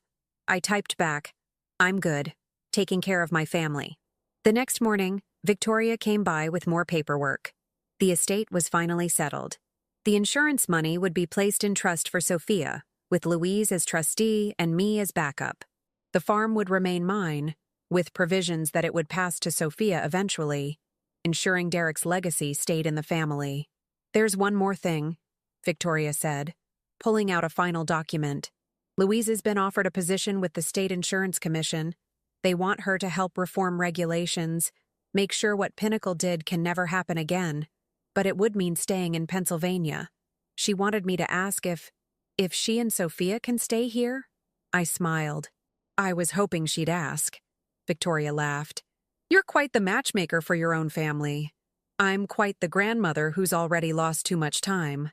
A: I typed back, "I'm good. Taking care of my family." The next morning, Victoria came by with more paperwork. The estate was finally settled. The insurance money would be placed in trust for Sophia, with Louise as trustee and me as backup. The farm would remain mine, with provisions that it would pass to Sophia eventually, ensuring Derek's legacy stayed in the family. "There's one more thing," Victoria said, pulling out a final document. "Louise has been offered a position with the State Insurance Commission. They want her to help reform regulations, make sure what Pinnacle did can never happen again, but it would mean staying in Pennsylvania. She wanted me to ask if she and Sophia can stay here?" I smiled. "I was hoping she'd ask." Victoria laughed. "You're quite the matchmaker for your own family. I'm quite the grandmother who's already lost too much time."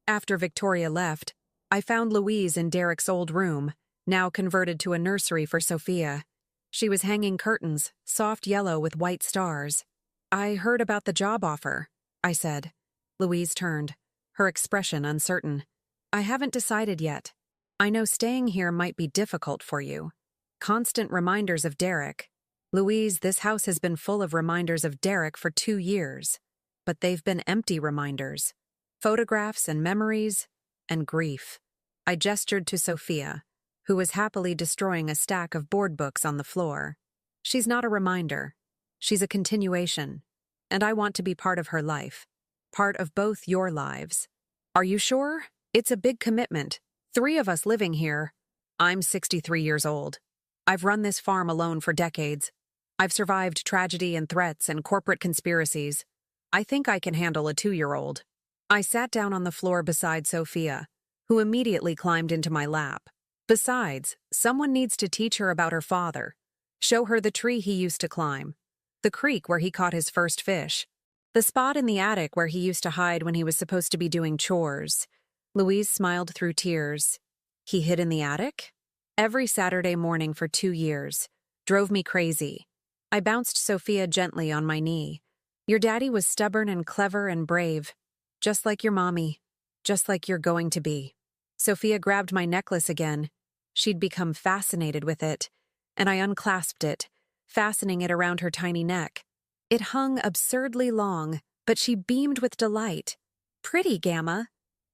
A: After Victoria left, I found Louise in Derek's old room, now converted to a nursery for Sophia. She was hanging curtains, soft yellow with white stars. "I heard about the job offer," I said. Louise turned, her expression uncertain. "I haven't decided yet. I know staying here might be difficult for you. Constant reminders of Derek. Louise, this house has been full of reminders of Derek for 2 years, but they've been empty reminders. Photographs and memories and grief. I gestured to Sophia, who was happily destroying a stack of board books on the floor. She's not a reminder. She's a continuation, and I want to be part of her life. Part of both your lives. Are you sure? It's a big commitment. 3 of us living here. I'm 63 years old. I've run this farm alone for decades. I've survived tragedy and threats and corporate conspiracies. I think I can handle a 2-year-old. I sat down on the floor beside Sophia, who immediately climbed into my lap. Besides, someone needs to teach her about her father. Show her the tree he used to climb, the creek where he caught his first fish, the spot in the attic where he used to hide when he was supposed to be doing chores. Louise smiled through tears. He hid in the attic? Every Saturday morning for 2 years. Drove me crazy. I bounced Sophia gently on my knee. Your daddy was stubborn and clever and brave. Just like your mommy. Just like you're going to be. Sophia grabbed my necklace again. She'd become fascinated with it, and I unclasped it, fastening it around her tiny neck. It hung absurdly long, but she beamed with delight. Pretty, Gamma.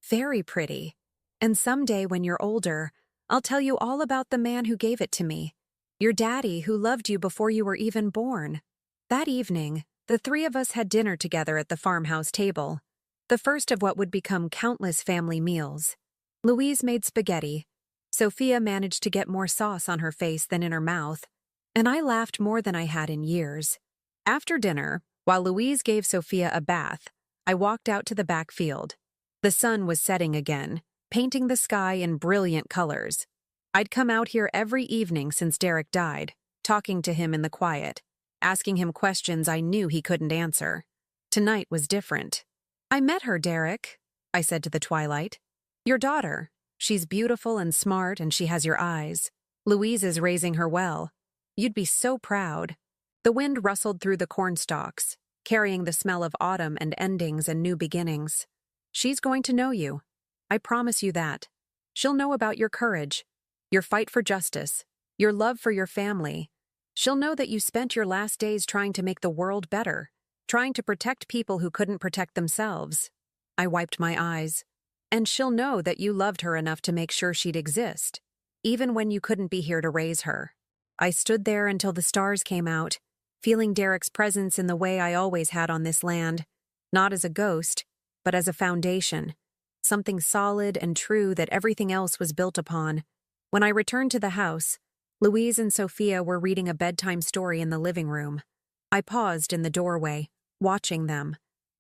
A: Very pretty. And someday when you're older, I'll tell you all about the man who gave it to me. Your daddy who loved you before you were even born. That evening, the 3 of us had dinner together at the farmhouse table, the first of what would become countless family meals. Louise made spaghetti. Sophia managed to get more sauce on her face than in her mouth, and I laughed more than I had in years. After dinner, while Louise gave Sophia a bath, I walked out to the back field. The sun was setting again, painting the sky in brilliant colors. I'd come out here every evening since Derek died, talking to him in the quiet, asking him questions I knew he couldn't answer. Tonight was different. I met her, Derek, I said to the twilight. Your daughter. She's beautiful and smart, and she has your eyes. Louise is raising her well. You'd be so proud. The wind rustled through the cornstalks, carrying the smell of autumn and endings and new beginnings. She's going to know you. I promise you that. She'll know about your courage, your fight for justice, your love for your family. She'll know that you spent your last days trying to make the world better, trying to protect people who couldn't protect themselves. I wiped my eyes. And she'll know that you loved her enough to make sure she'd exist, even when you couldn't be here to raise her. I stood there until the stars came out, feeling Derek's presence in the way I always had on this land, not as a ghost, but as a foundation, something solid and true that everything else was built upon. When I returned to the house, Louise and Sophia were reading a bedtime story in the living room. I paused in the doorway, watching them.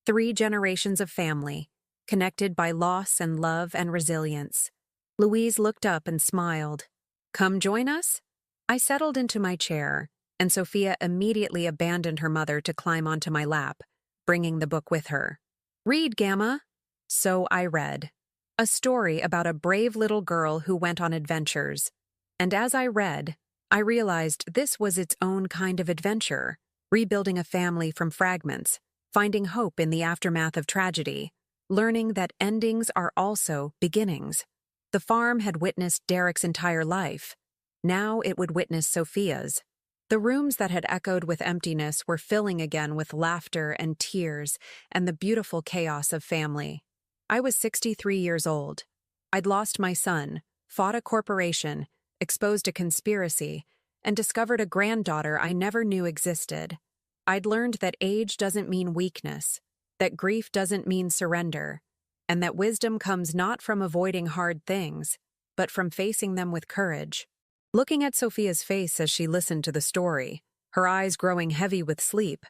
A: 3 generations of family, connected by loss and love and resilience. Louise looked up and smiled. Come join us? I settled into my chair, and Sophia immediately abandoned her mother to climb onto my lap, bringing the book with her. Read, Gamma. So I read. A story about a brave little girl who went on adventures. And as I read, I realized this was its own kind of adventure, rebuilding a family from fragments, finding hope in the aftermath of tragedy, learning that endings are also beginnings. The farm had witnessed Derek's entire life. Now it would witness Sophia's. The rooms that had echoed with emptiness were filling again with laughter and tears and the beautiful chaos of family. I was 63 years old. I'd lost my son, fought a corporation, exposed a conspiracy, and discovered a granddaughter I never knew existed. I'd learned that age doesn't mean weakness, that grief doesn't mean surrender, and that wisdom comes not from avoiding hard things, but from facing them with courage. Looking at Sophia's face as she listened to the story, her eyes growing heavy with sleep,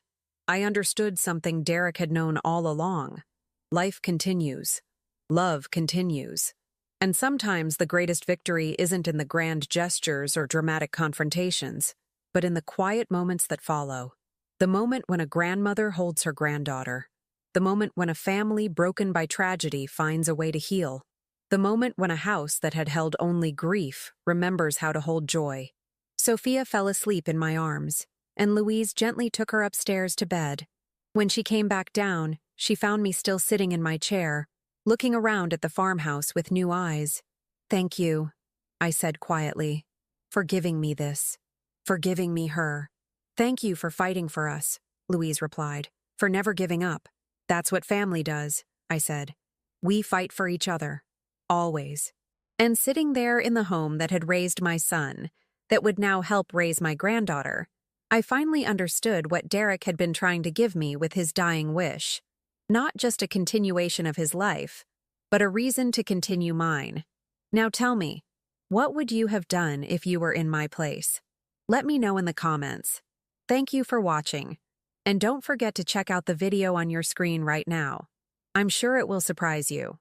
A: I understood something Derek had known all along. Life continues. Love continues. And sometimes the greatest victory isn't in the grand gestures or dramatic confrontations, but in the quiet moments that follow. The moment when a grandmother holds her granddaughter. The moment when a family broken by tragedy finds a way to heal. The moment when a house that had held only grief remembers how to hold joy. Sophia fell asleep in my arms, and Louise gently took her upstairs to bed. When she came back down, she found me still sitting in my chair, looking around at the farmhouse with new eyes. Thank you, I said quietly, for giving me this, for giving me her. Thank you for fighting for us, Louise replied, for never giving up. That's what family does, I said. We fight for each other. Always. And sitting there in the home that had raised my son, that would now help raise my granddaughter, I finally understood what Derek had been trying to give me with his dying wish. Not just a continuation of his life, but a reason to continue mine. Now tell me, what would you have done if you were in my place? Let me know in the comments. Thank you for watching. And don't forget to check out the video on your screen right now. I'm sure it will surprise you.